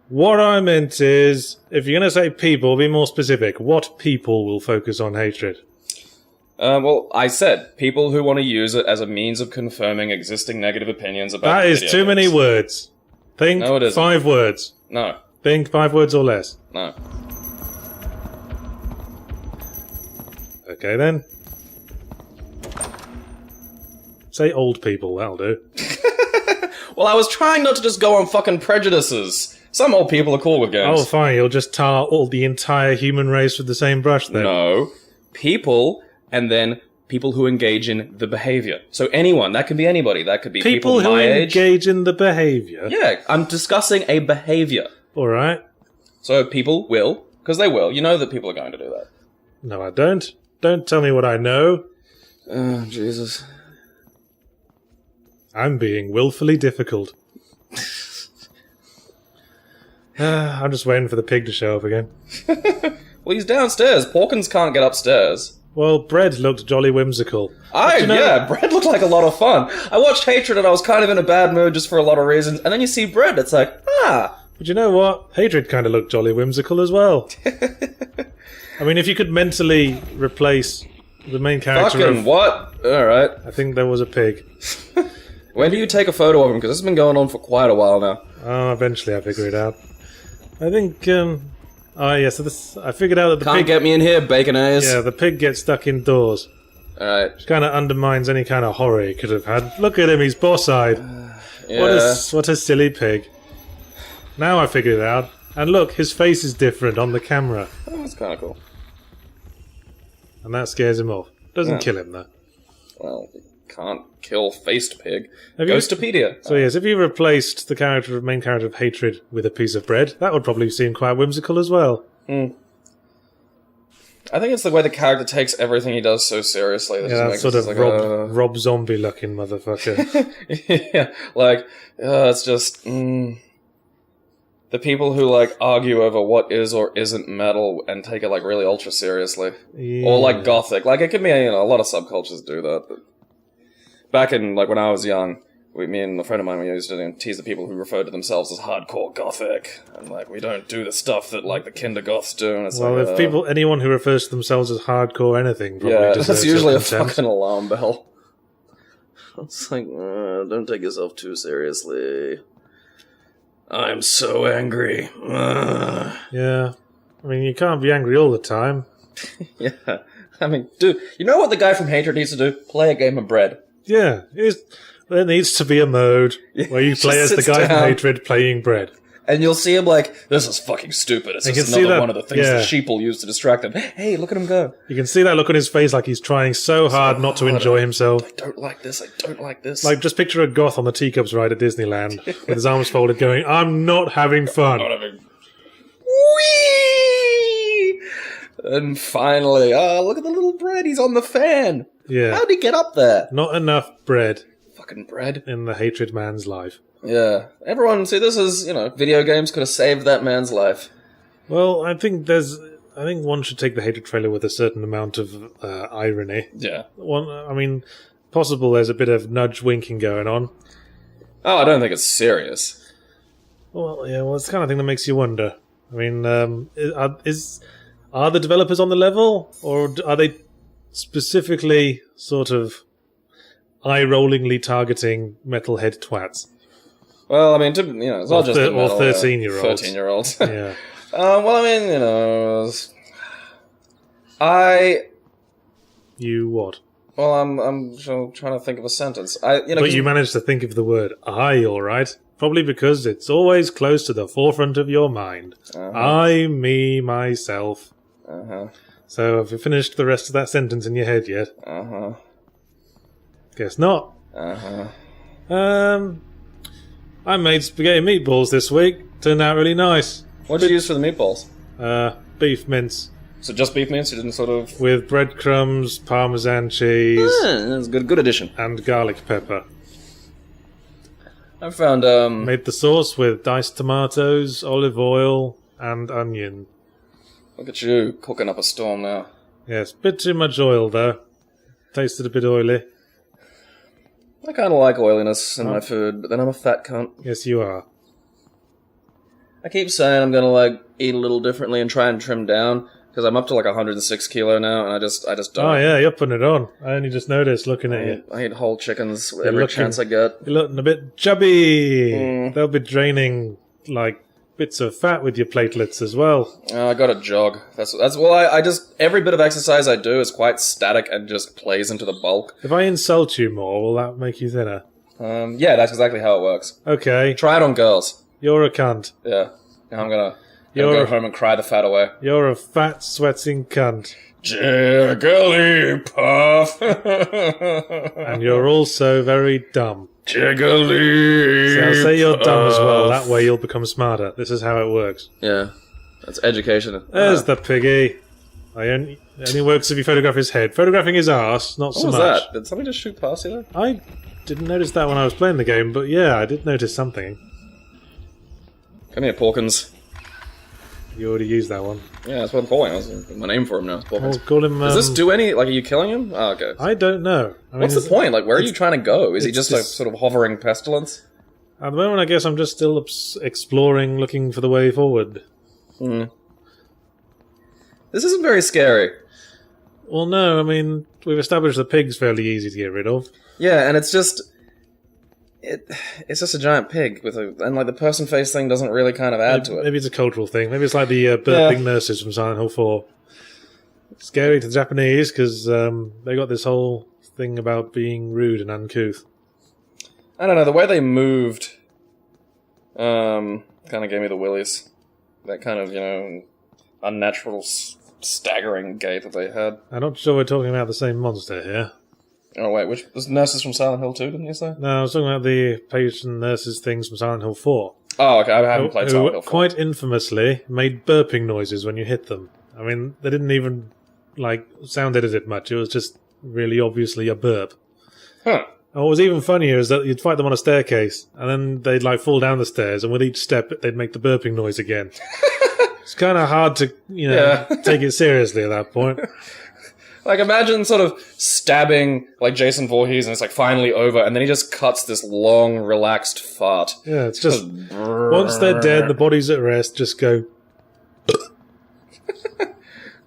What I meant is, if you're going to say people, be more specific. What people will focus on hatred? Well, I said people who want to use it as a means of confirming existing negative opinions about That is too many words. Think no, it isn't. 5 words. No. Think 5 words or less. No. Okay, then. Say old people, that'll do. Well, I was trying not to just go on fucking prejudices. Some old people are cool with games. Oh, fine, you'll just tar the entire human race with the same brush, then. No. People, and then people who engage in the behavior. So anyone, that could be anybody. That could be people who my age. engage in the behavior? Yeah, I'm discussing a behavior. Alright. So people will, because they will. You know that people are going to do that. No, I don't. Don't tell me what I know. Oh, Jesus. I'm being willfully difficult. I'm just waiting for the pig to show up again. Well, he's downstairs. Porkins can't get upstairs. Well, Bread looked jolly whimsical. Yeah, Bread looked like a lot of fun. I watched Hatred and I was kind of in a bad mood just for a lot of reasons, and then you see Bread, it's like, ah. But you know what? Hatred kind of looked jolly whimsical as well. I mean, if you could mentally replace the main character Fucking what? Alright. I think there was a pig. When do you take a photo of him? Because this has been going on for quite a while now. Oh, eventually I figure it out. I think, oh yeah, so I figured out that the Can't pig... get me in here, bacon ass. Yeah, the pig gets stuck indoors. Alright. Which kind of undermines any kind of horror he could have had. Look at him, he's boss-eyed. Yeah. What a silly pig. Now I figured it out. And look, his face is different on the camera. Oh, that's kind of cool. And that scares him off. Doesn't kill him, though. Well, you can't kill faced pig. Ghostopedia. So yes, if you replaced the main character of Hatred with a piece of bread, that would probably seem quite whimsical as well. I think it's the way the character takes everything he does so seriously. That Yeah, that sort of like Rob Zombie-looking motherfucker. Yeah, like, it's just... The people who, like, argue over what is or isn't metal and take it, like, really ultra-seriously. Yeah. Or, like, gothic. Like, it could be, a lot of subcultures do that. But back in, like, when I was young, me and a friend of mine, we used to tease the people who referred to themselves as hardcore gothic. And, like, we don't do the stuff that, like, the kindergoths do. And it's well, like, if anyone who refers to themselves as hardcore anything probably deserves that's usually a contempt. fucking alarm bell. It's like, don't take yourself too seriously. I'm so angry. Yeah. I mean, you can't be angry all the time. Yeah. I mean, dude, you know what the guy from Hatred needs to do? Play a game of Bread. Yeah. There needs to be a mode where you play as the guy from Hatred playing bread. And you'll see him like, this is fucking stupid. It's just another one of the things the sheep will use to distract him. Hey, look at him go. You can see that look on his face like he's trying so hard not to enjoy himself. I don't like this. I don't like this. Like, just picture a goth on the teacups ride at Disneyland with his arms folded going, I'm not having fun. I'm not having... Whee! And finally, look at the little Bread. He's on the fan. Yeah. How'd he get up there? Not enough bread. Fucking bread. In the Hatred man's life. Yeah. Everyone, see, this is, video games could have saved that man's life. Well, I think there's I think one should take the hatred trailer with a certain amount of irony. Yeah. I mean, possible there's a bit of nudge winking going on. Oh, I don't think it's serious. Well, yeah, well, it's the kind of thing that makes you wonder. I mean, are the developers on the level, or are they specifically sort of eye-rollingly targeting metalhead twats? Well, I mean, it's not just or 13-year-olds. 13-year-olds. Yeah. Well, I mean, You what? Well, I'm trying to think of a sentence. But you managed to think of the word "I," all right. Probably because it's always close to the forefront of your mind. I, me, myself. So have you finished the rest of that sentence in your head yet? Guess not. I made spaghetti meatballs this week. Turned out really nice. What did you use for the meatballs? Beef mince. So just beef mince? You didn't sort of... With breadcrumbs, Parmesan cheese... that's a good addition. And garlic pepper. I found, Made the sauce with diced tomatoes, olive oil, and onion. Look at you, cooking up a storm now. Yes, bit too much oil, though. Tasted a bit oily. I kind of like oiliness in my food, but then I'm a fat cunt. Yes, you are. I keep saying I'm gonna, eat a little differently and try and trim down, because I'm up to, 106 kilo now, and I just don't. Oh, yeah, you're putting it on. I only just noticed looking at you. I eat whole chickens every chance I get. You're looking a bit chubby. They'll be draining, bits of fat with your platelets as well. I gotta jog. I just, every bit of exercise I do is quite static and just plays into the bulk. If I insult you more, will that make you thinner? Yeah, that's exactly how it works. Okay. Try it on girls. You're a cunt. Yeah. Now I'm gonna go home and cry the fat away. You're a fat, sweating cunt. Jiggly puff. And you're also very dumb. Jiggly. So I'll say you're dumb as well. That way you'll become smarter. This is how it works. Yeah. That's education. There's the piggy. Only works if you photograph his head. Photographing his arse, not so much. What was that? Did somebody just shoot past you there? I didn't notice that when I was playing the game, but yeah, I did notice something. Come here, Porkins. You already used that one. Yeah, that's what I'm calling. That's my name for him now. Porkins. I'll call him. Does this do any? Are you killing him? Oh, okay. I don't know. What's the point? Where are you trying to go? Is he just sort of hovering pestilence? At the moment, I guess I'm just still exploring, looking for the way forward. This isn't very scary. Well, no, I mean, we've established the pig's fairly easy to get rid of. Yeah, and it's just... It's just a giant pig with and the person face thing doesn't really kind of add to it. Maybe it's a cultural thing. Maybe it's like the burping nurses from Silent Hill 4. It's scary to the Japanese because they got this whole thing about being rude and uncouth. I don't know, the way they moved kind of gave me the willies. That kind of, unnatural, staggering gait that they had. I'm not sure we're talking about the same monster here. Oh, wait, which was nurses from Silent Hill 2, didn't you say? No, I was talking about the patient nurses things from Silent Hill 4. Oh, okay, I haven't played Silent Hill 4. Quite infamously made burping noises when you hit them. I mean, they didn't even, sound edited much. It was just really obviously a burp. Huh. And what was even funnier is that you'd fight them on a staircase, and then they'd, fall down the stairs, and with each step, they'd make the burping noise again. It's kind of hard to, take it seriously at that point. Imagine sort of stabbing, Jason Voorhees, and it's, finally over, and then he just cuts this long, relaxed fart. Yeah, it's just... Once they're dead, the body's at rest, just go...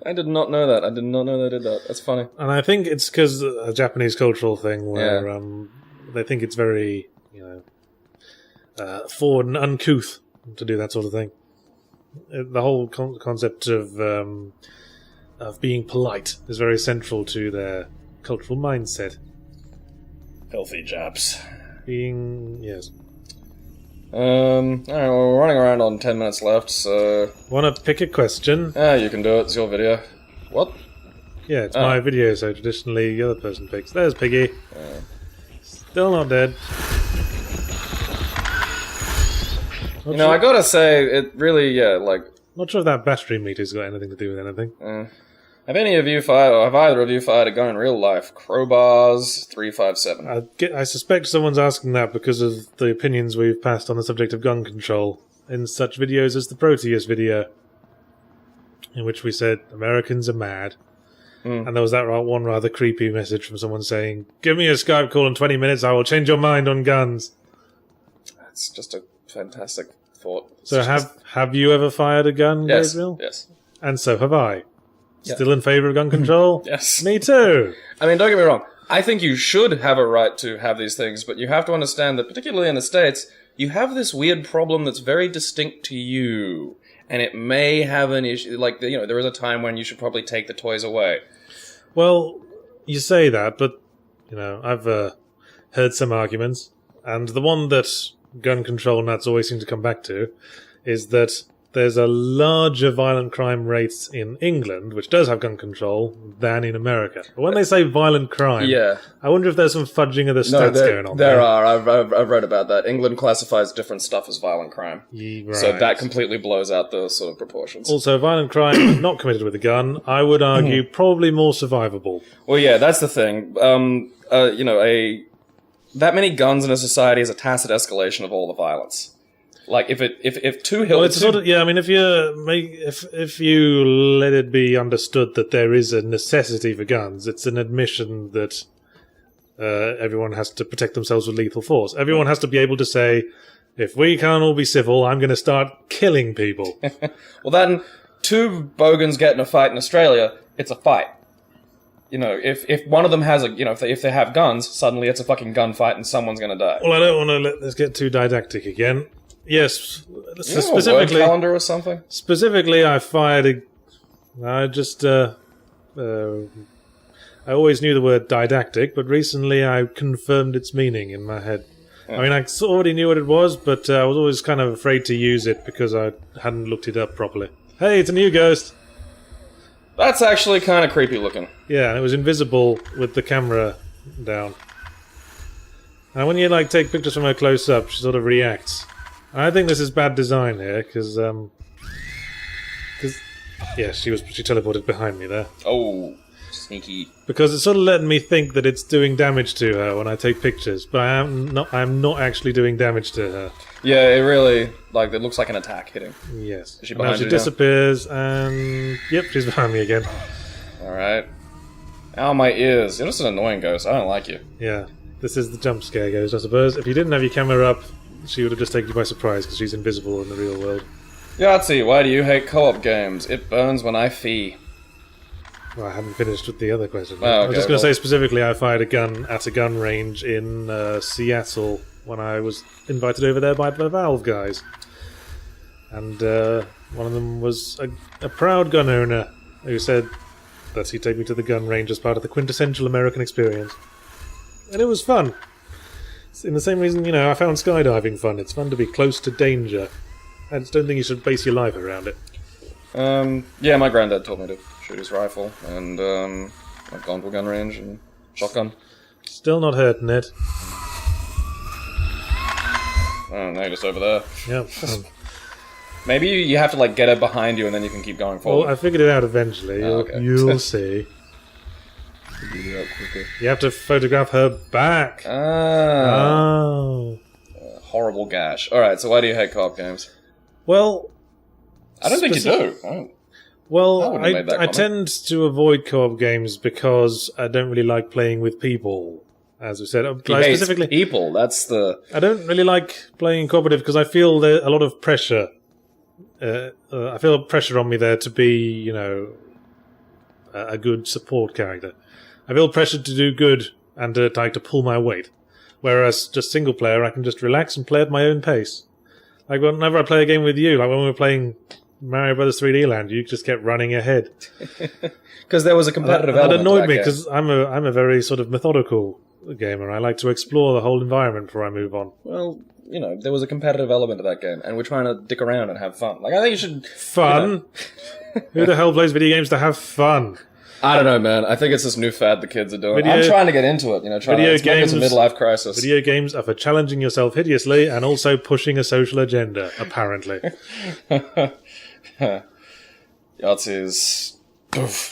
I did not know that. I did not know they did that. That's funny. And I think it's because a Japanese cultural thing where they think it's very, forward and uncouth to do that sort of thing. The whole concept of being polite is very central to their cultural mindset. Healthy Japs. Yes. Alright, well, we're running around on 10 minutes left, so... Wanna pick a question? Yeah, you can do it. It's your video. What? Yeah, it's my video, so traditionally the other person picks. There's Piggy. Still not dead. I gotta say, it really, Not sure if that battery meter's got anything to do with anything. Have either of you fired a gun in real life? Crowbars 357. I suspect someone's asking that because of the opinions we've passed on the subject of gun control in such videos as the Proteus video. in which we said Americans are mad. And there was that one rather creepy message from someone saying, "Give me a Skype call in 20 minutes, I will change your mind on guns." That's just a fantastic thought. So have you ever fired a gun, Yes, Gabriel? yes. And so have I. Yeah. Still in favour of gun control? Yes. Me too. I mean, don't get me wrong. I think you should have a right to have these things, but you have to understand that, particularly in the States, you have this weird problem that's very distinct to you. And it may have an issue, like, there is a time when you should probably take the toys away. Well, you say that, but, I've heard some arguments, and the one that gun control nuts always seem to come back to is that there's a larger violent crime rate in England, which does have gun control, than in America. But when they say violent crime, I wonder if there's some fudging of the stats going on there. There are. I've read about that. England classifies different stuff as violent crime. Right. So that completely blows out the sort of proportions. Also, violent crime not committed with a gun, I would argue, probably more survivable. Well, yeah, that's the thing. That many guns in a society is a tacit escalation of all the violence. Like if two hills, well, it's sort of I mean, if you let it be understood that there is a necessity for guns, it's an admission that everyone has to protect themselves with lethal force. Everyone has to be able to say, if we can't all be civil, I'm going to start killing people. Well, then two bogans get in a fight in Australia, it's a fight. If one of them has if they have guns, suddenly it's a fucking gunfight and someone's going to die. Well, I don't want to let this get too didactic again. Yes, specifically, a word calendar or something. Specifically, I fired I always knew the word didactic, but recently I confirmed its meaning in my head. Yeah. I mean, I already knew what it was, but I was always kind of afraid to use it because I hadn't looked it up properly. Hey, it's a new ghost. That's actually kind of creepy looking. Yeah, and it was invisible with the camera down. And when you take pictures from her close up, she sort of reacts. I think this is bad design here, because yeah, she teleported behind me there. Oh, sneaky. Because it's sort of letting me think that it's doing damage to her when I take pictures, but I'm not actually doing damage to her. Yeah, it really, it looks like an attack hitting. Yes. Is she behind you now? She disappears, and yep, she's behind me again. Alright. Ow, my ears. You're just an annoying ghost. I don't like you. Yeah. This is the jump scare ghost, I suppose. If you didn't have your camera up, she would have just taken you by surprise because she's invisible in the real world. Yahtzee, why do you hate co-op games? It burns when I fee. Well, I haven't finished with the other question. Oh, okay, I was just going to say specifically I fired a gun at a gun range in Seattle when I was invited over there by the Valve guys. And one of them was a proud gun owner who said that he'd take me to the gun range as part of the quintessential American experience. And it was fun. It's in the same reason, I found skydiving fun. It's fun to be close to danger. I just don't think you should base your life around it. Yeah, my granddad told me to shoot his rifle, and I've gone to a gun range and shotgun. Still not hurting it. Oh, no, just over there. Yep. Maybe you have to get it behind you and then you can keep going forward. Well, I figured it out eventually. Okay. You'll see. You have to photograph her back. Oh. Horrible gash. Alright, so why do you hate co-op games? Well, I don't think you do. Well, I tend to avoid co-op games because I don't really like playing with people. As we said, specifically people. That's the. I don't really like playing cooperative because I feel there a lot of pressure. I feel pressure on me there to be, a good support character. I feel pressure to do good and to pull my weight. Whereas just single player, I can just relax and play at my own pace. Like whenever I play a game with you, like when we were playing Mario Brothers 3D Land, you just kept running ahead. Because there was a competitive element. That annoyed me because I'm a very sort of methodical gamer. I like to explore the whole environment before I move on. Well, there was a competitive element to that game, and we're trying to dick around and have fun. I think you should... Fun? Who the hell plays video games to have fun? I don't know, man. I think it's this new fad the kids are doing. I'm trying to get into it, it's a midlife crisis. Video games are for challenging yourself hideously and also pushing a social agenda, apparently. Yahtzee's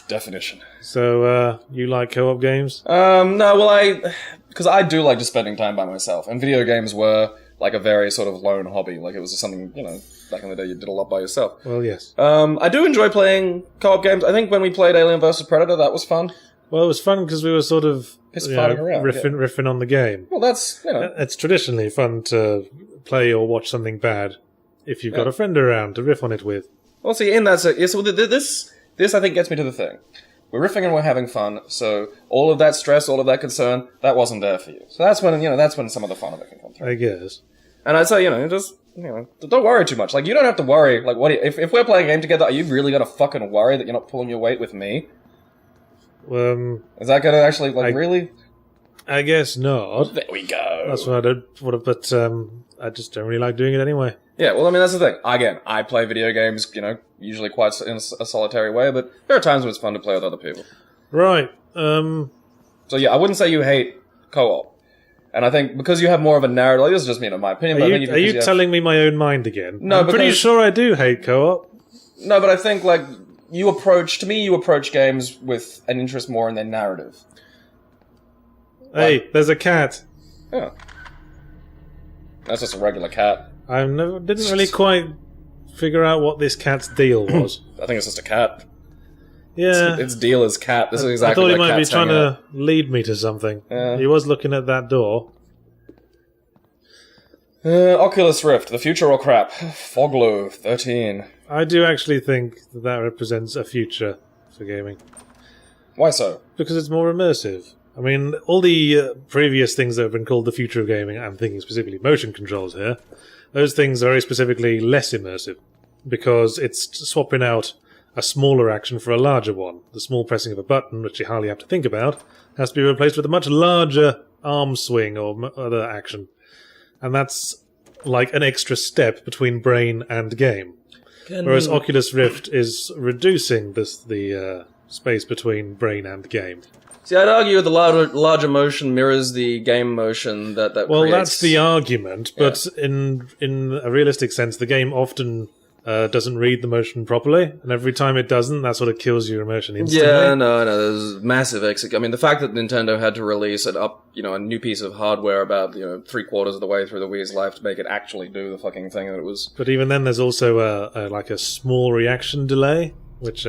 definition. So, you like co-op games? No, well, because I do like just spending time by myself, and video games were a very sort of lone hobby. It was just something, back in the day you did a lot by yourself. Well, yes. I do enjoy playing co-op games. I think when we played Alien vs. Predator, that was fun. Well, it was fun because we were sort of riffing on the game. Well, that's, It's traditionally fun to play or watch something bad if you've got a friend around to riff on it with. Well, see, this I think gets me to the thing. We're riffing and we're having fun, so all of that stress, all of that concern, that wasn't there for you. So that's when some of the fun of it can come through. I guess. And I'd say, don't worry too much. Like, you don't have to worry. Like, if we're playing a game together, are you really gonna fucking worry that you're not pulling your weight with me? Is that gonna actually, really? I guess not. There we go. That's what I don't want to, but I just don't really like doing it anyway. Yeah, well, I mean, that's the thing. Again, I play video games, usually quite in a solitary way, but there are times when it's fun to play with other people. Right. So yeah, I wouldn't say you hate co-op. And I think because you have more of a narrative, like, this is just my opinion. Are you telling me my own mind again? No, I'm pretty sure I do hate co-op. No, but I think, you approach games with an interest more in their narrative. Hey, there's a cat. Yeah. That's just a regular cat. I didn't really quite figure out what this cat's deal was. I think it's just a cat. Yeah. Its deal is cat. This is exactly I thought he like might be trying to lead me to something. Yeah. He was looking at that door. Oculus Rift, the future or crap? Foglow, 13. I do actually think that represents a future for gaming. Why so? Because it's more immersive. I mean, all the previous things that have been called the future of gaming, I'm thinking specifically motion controls here, those things are very specifically less immersive. Because it's swapping out a smaller action for a larger one. The small pressing of a button, which you hardly have to think about, has to be replaced with a much larger arm swing or other action. And that's like an extra step between brain and game. Whereas Oculus Rift is reducing the space between brain and game. See, I'd argue the larger motion mirrors the game motion that well, creates. That's the argument, but in a realistic sense, the game often doesn't read the motion properly, and every time it doesn't, that sort of kills your immersion instantly. Yeah, no, there's massive I mean, the fact that Nintendo had to release a new piece of hardware about 3/4 of the way through the Wii's life to make it actually do the fucking thing that it was. But even then, there's also a small reaction delay, which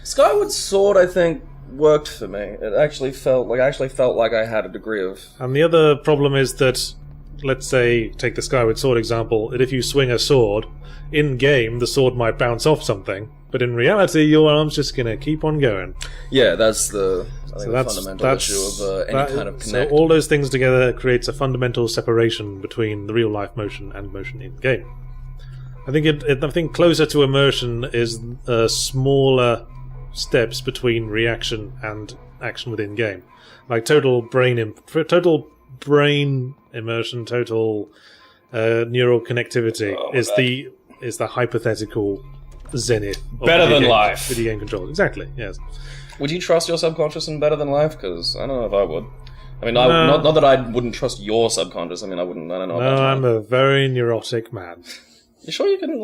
Skyward Sword, I think, worked for me. It actually felt like I had a degree of. And the other problem is that, let's say, take the Skyward Sword example, that if you swing a sword, in-game, the sword might bounce off something, but in reality, your arm's just going to keep on going. Yeah, that's the fundamental issue of any kind of connect. So all those things together creates a fundamental separation between the real-life motion and motion in-game. I think closer to immersion is smaller steps between reaction and action within game, like total brain immersion, total neural connectivity is the hypothetical zenith of better than life video game control. Exactly. Yes. Would you trust your subconscious in better than life? Because I don't know if I would. I mean, not that I wouldn't trust your subconscious. I mean, I wouldn't. I don't know. No, I'm a very neurotic man. You sure you can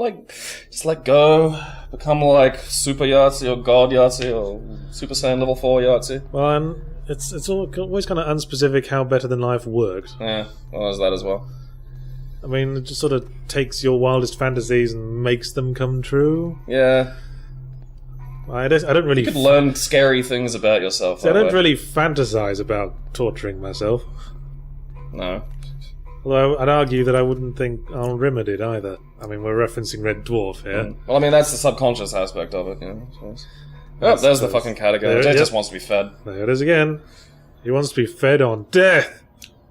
just let go, become like Super Yahtzee or God Yahtzee or Super Saiyan Level 4 Yahtzee? Well, it's always kind of unspecific how better than life works. Yeah, well, there's that as well. I mean, it just sort of takes your wildest fantasies and makes them come true. Yeah. I don't really. You could learn scary things about yourself. I don't really fantasize about torturing myself. No. Although I'd argue that I wouldn't think Rim did either. I mean, we're referencing Red Dwarf here. Well, I mean, that's the subconscious aspect of it, Oh, there's the fucking cat again. It just wants to be fed. There it is again. He wants to be fed on death.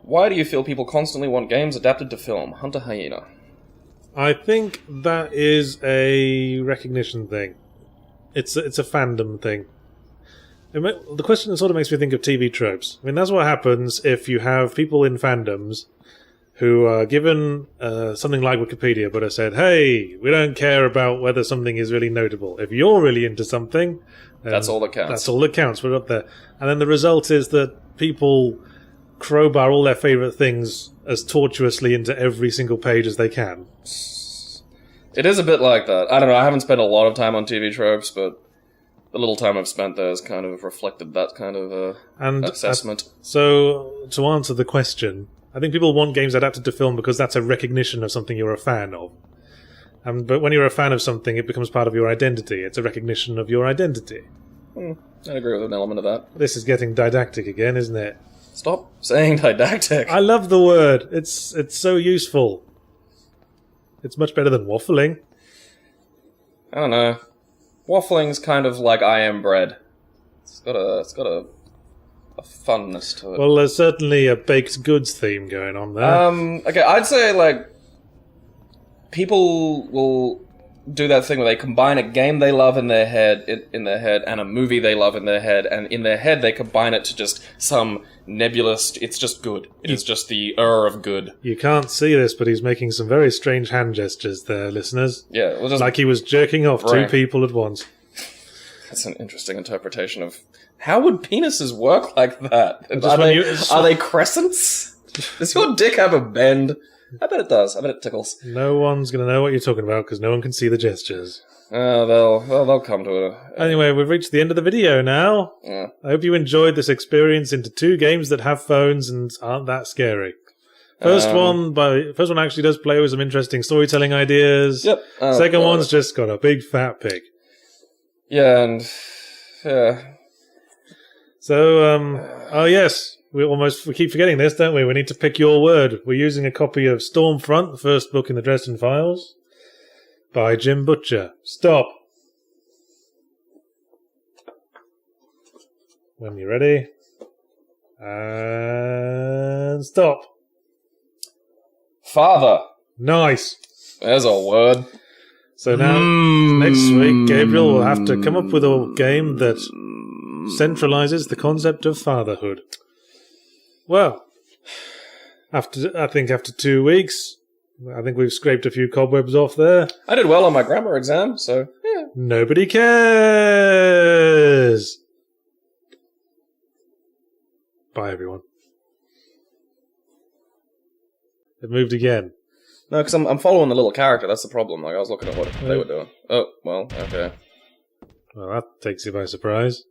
Why do you feel people constantly want games adapted to film? Hunter Hyena. I think that is a recognition thing. It's a fandom thing. The question sort of makes me think of TV tropes. I mean, that's what happens if you have people in fandoms who are given something like Wikipedia, but are said, hey, we don't care about whether something is really notable. If you're really into something, that's all that counts. That's all that counts. We're up there. And then the result is that people crowbar all their favourite things as tortuously into every single page as they can. It is a bit like that. I don't know, I haven't spent a lot of time on TV tropes, but the little time I've spent there has kind of reflected that kind of assessment. So, to answer the question, I think people want games adapted to film because that's a recognition of something you're a fan of. But when you're a fan of something, it becomes part of your identity. It's a recognition of your identity. I agree with an element of that. This is getting didactic again, isn't it? Stop saying didactic. I love the word. It's so useful. It's much better than waffling. I don't know. Waffling's kind of like I am bread. It's got a funness to it. Well, there's certainly a baked goods theme going on there. Okay, I'd say, like, people will do that thing where they combine a game they love in their head, and a movie they love in their head, and in their head they combine it to just some nebulous, it's just good. It is just the of good. You can't see this, but he's making some very strange hand gestures there, listeners. Yeah, well, just like he was jerking off two people at once. That's an interesting interpretation of... How would penises work like that? Are they crescents? Does your dick have a bend? I bet it does. I bet it tickles. No one's going to know what you're talking about because no one can see the gestures. They'll come to it. Anyway, we've reached the end of the video now. Yeah. I hope you enjoyed this experience into 2 games that have phones and aren't that scary. First one actually does play with some interesting storytelling ideas. Yep. Second one's just got a big fat pig. Yeah, and so oh yes, we keep forgetting this, don't we? We need to pick your word. We're using a copy of Stormfront, the first book in the Dresden Files, by Jim Butcher. Stop. When you're ready. And stop. Father. Nice. There's a word. So now, next week, Gabriel will have to come up with a game that centralizes the concept of fatherhood. Well, after 2 weeks, I think we've scraped a few cobwebs off there. I did well on my grammar exam, so yeah. Nobody cares. Bye, everyone. It moved again. No, because I'm following the little character. That's the problem. Like I was looking at what they were doing. Oh, well, okay. Well, that takes you by surprise.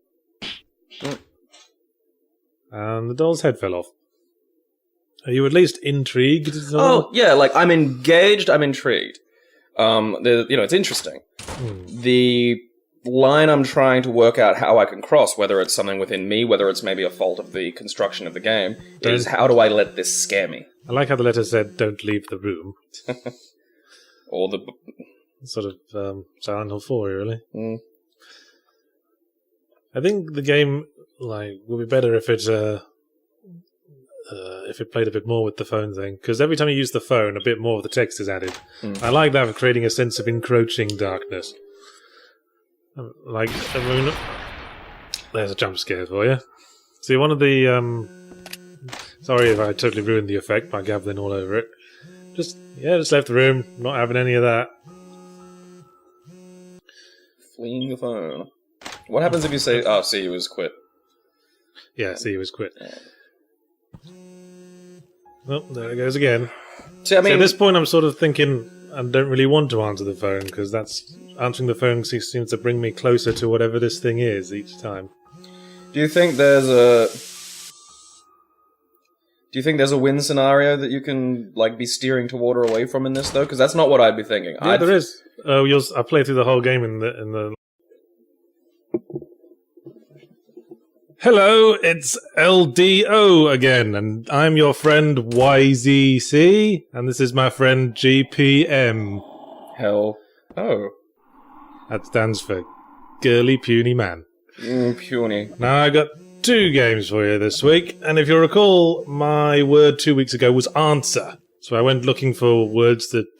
And the doll's head fell off. Are you at least intrigued? Oh, yeah, like, I'm engaged, I'm intrigued. It's interesting. The line I'm trying to work out how I can cross, whether it's something within me, whether it's maybe a fault of the construction of the game, is how do I let this scare me? I like how the letter said, don't leave the room. Or the... Sort of Silent Hill 4, really. I think the game would be better if it played a bit more with the phone thing, because every time you use the phone, a bit more of the text is added. I like that for creating a sense of encroaching darkness. There's a jump scare for you. See, one of the sorry if I totally ruined the effect by gabbling all over it. Just left the room, not having any of that. Fleeing the phone. What happens if you say, see you was quit? Yeah, see you was quit. Well, there it goes again. See, I mean, at this point I'm sort of thinking I don't really want to answer the phone, because answering the phone seems to bring me closer to whatever this thing is each time. Do you think there's a win scenario that you can be steering toward or away from in this though? Because that's not what I'd be thinking. Yeah, there is. I played through the whole game in the. Hello, it's LDO again, and I'm your friend YZC, and this is my friend GPM. Hell.o. That stands for Girly Puny Man. Puny. Now I got 2 games for you this week, and if you recall, my word 2 weeks ago was answer. So I went looking for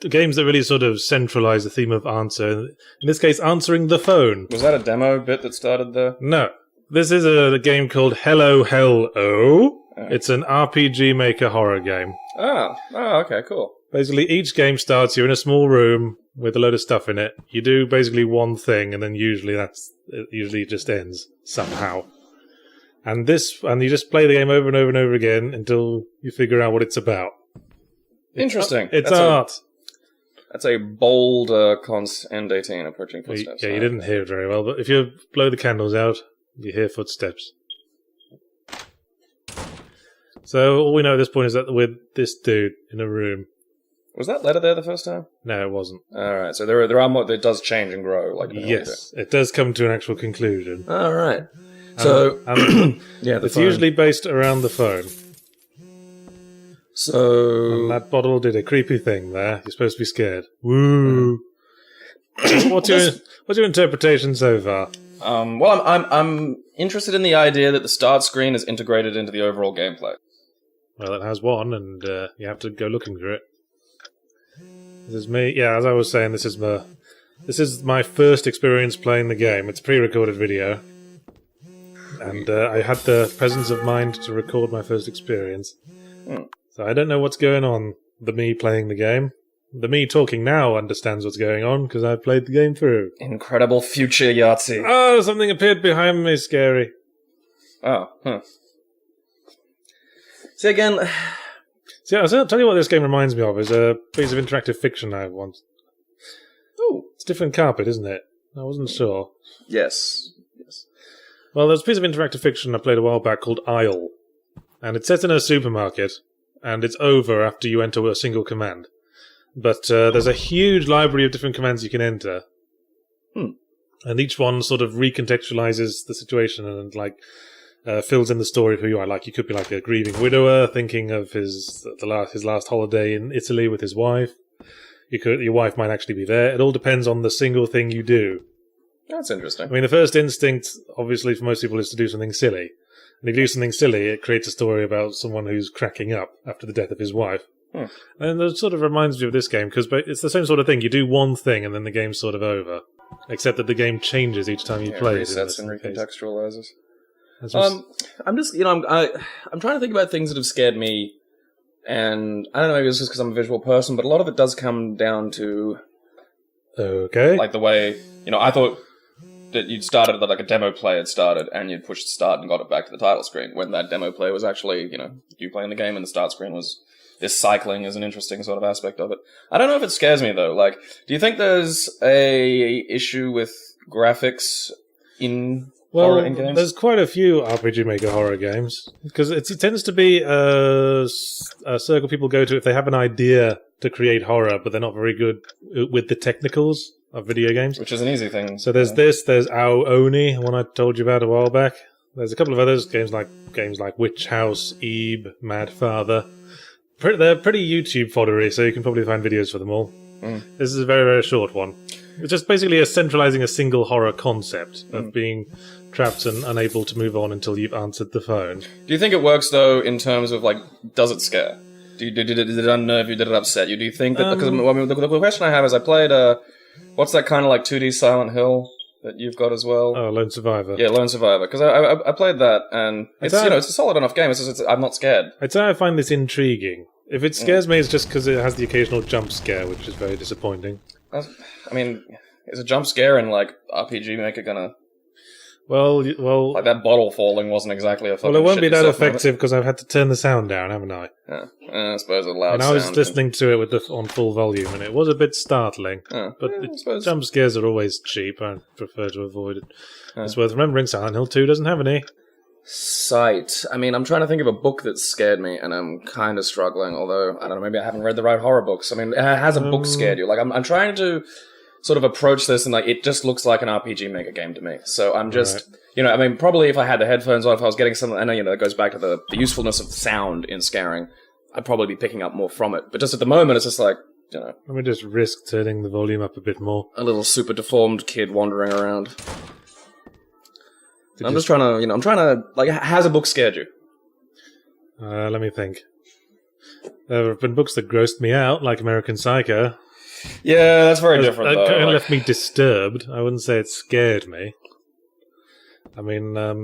games that really sort of centralize the theme of answer. In this case, answering the phone. Was that a demo bit that started there? No. This is a game called Hell.o. It's an RPG Maker horror game. Oh, okay, cool. Basically, each game starts, you're in a small room with a load of stuff in it. You do basically one thing, and then usually it just ends somehow. And you just play the game over and over and over again until you figure out what it's about. Interesting. It's art. That's a bold cons N18 approaching footsteps. Yeah, you didn't hear it very well, but if you blow the candles out, you hear footsteps. So all we know at this point is that we're this dude in a room. Was that letter there the first time? No, it wasn't. Alright, so there are more, it does change and grow. Like yes, it does come to an actual conclusion. Alright. So, yeah, it's usually based around the phone. So... And that bottle did a creepy thing there. You're supposed to be scared. Woo! What's your interpretation so far? Well, I'm interested in the idea that the start screen is integrated into the overall gameplay. Well, it has one, and you have to go looking for it. This is me. Yeah, as I was saying, this is my first experience playing the game. It's a pre-recorded video, and I had the presence of mind to record my first experience. So I don't know what's going on. The me playing the game. The me talking now understands what's going on because I've played the game through. Incredible future Yahtzee. Oh, something appeared behind me. Scary. Oh, See again. See, I'll tell you what this game reminds me of is a piece of interactive fiction I once. Oh, it's different carpet, isn't it? I wasn't sure. Yes. Well, there's a piece of interactive fiction I played a while back called Isle, and it's set in a supermarket, and it's over after you enter a single command. But there's a huge library of different commands you can enter, and each one sort of recontextualizes the situation and fills in the story of who you are. Like you could be like a grieving widower thinking of his last holiday in Italy with his wife. Your wife might actually be there. It all depends on the single thing you do. That's interesting. I mean, the first instinct, obviously, for most people is to do something silly. And if you do something silly, it creates a story about someone who's cracking up after the death of his wife. And it sort of reminds me of this game, because it's the same sort of thing. You do one thing, and then the game's sort of over. Except that the game changes each time you play it. Resets and recontextualizes. I'm just, I'm trying to think about things that have scared me, and I don't know, maybe it's just because I'm a visual person, but a lot of it does come down to... Okay. Like the way, I thought that you'd started, like a demo play had started, and you'd pushed start and got it back to the title screen, when that demo play was actually, you playing the game, and the start screen was... This cycling is an interesting sort of aspect of it. I don't know if it scares me, though. Like, do you think there's a issue with graphics in horror in games? There's quite a few RPG Maker horror games. Because it tends to be a circle people go to if they have an idea to create horror, but they're not very good with the technicals of video games. Which is an easy thing. So there's there's Ao Oni, one I told you about a while back. There's a couple of others, games like Witch House, Ebe, Mad Father. They're pretty YouTube foddery, so you can probably find videos for them all. This is a very, very short one. It's just basically centralizing a single horror concept of being trapped and unable to move on until you've answered the phone. Do you think it works, though, in terms of, does it scare? Did it unnerve you? Did it upset you? Do you think that... Because the question I have is I played, what's that kind of 2D Silent Hill that you've got as well? Oh, Lone Survivor. Yeah, Lone Survivor. Because I played that, and it's a solid enough game. It's just, I'm not scared. I'd say I find this intriguing. If it scares me, it's just because it has the occasional jump scare, which is very disappointing. I mean, is a jump scare in, RPG Maker gonna... Well... Like, that bottle falling wasn't exactly a fucking... Well, it won't be that effective because I've had to turn the sound down, haven't I? Yeah. I suppose it's loud sound. And I was listening to it on full volume, and it was a bit startling. But jump scares are always cheap. I prefer to avoid it. It's worth remembering Silent Hill 2 doesn't have any. Sight. I mean, I'm trying to think of a book that scared me, and I'm kind of struggling, although, I don't know, maybe I haven't read the right horror books. I mean, has a book scared you? I'm trying to sort of approach this, and it just looks like an RPG Maker game to me. So I'm just, probably if I had the headphones on, if I was getting something, I know, it goes back to the usefulness of sound in scaring, I'd probably be picking up more from it. But just at the moment, it's just Let me just risk turning the volume up a bit more. A little super deformed kid wandering around. I'm just trying to, has a book scared you? Let me think. There have been books that grossed me out, like American Psycho. Yeah, that's very different, though. It kind of left me disturbed. I wouldn't say it scared me. I mean, I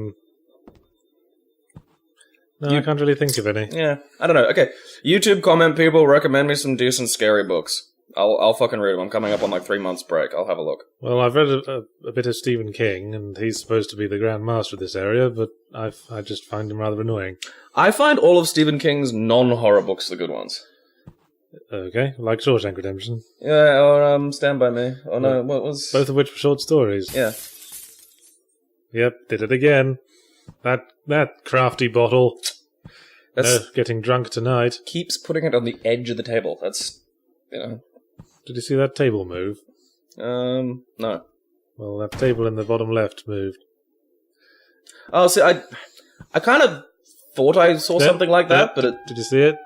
can't really think of any. Yeah, I don't know. Okay, YouTube comment people, recommend me some decent scary books. I'll fucking read them. I'm coming up on 3 months break. I'll have a look. Well, I've read a bit of Stephen King, and he's supposed to be the Grand Master of this area, but I just find him rather annoying. I find all of Stephen King's non-horror books the good ones. Okay, like Shawshank Redemption. Yeah, or Stand By Me. Oh no, what was... Both of which were short stories. Yeah. Yep, did it again. That crafty bottle. Getting drunk tonight. Keeps putting it on the edge of the table. That's you know. Did you see that table move? No. Well, that table in the bottom left moved. Oh, see, I kind of thought I saw something like that, but did you see it?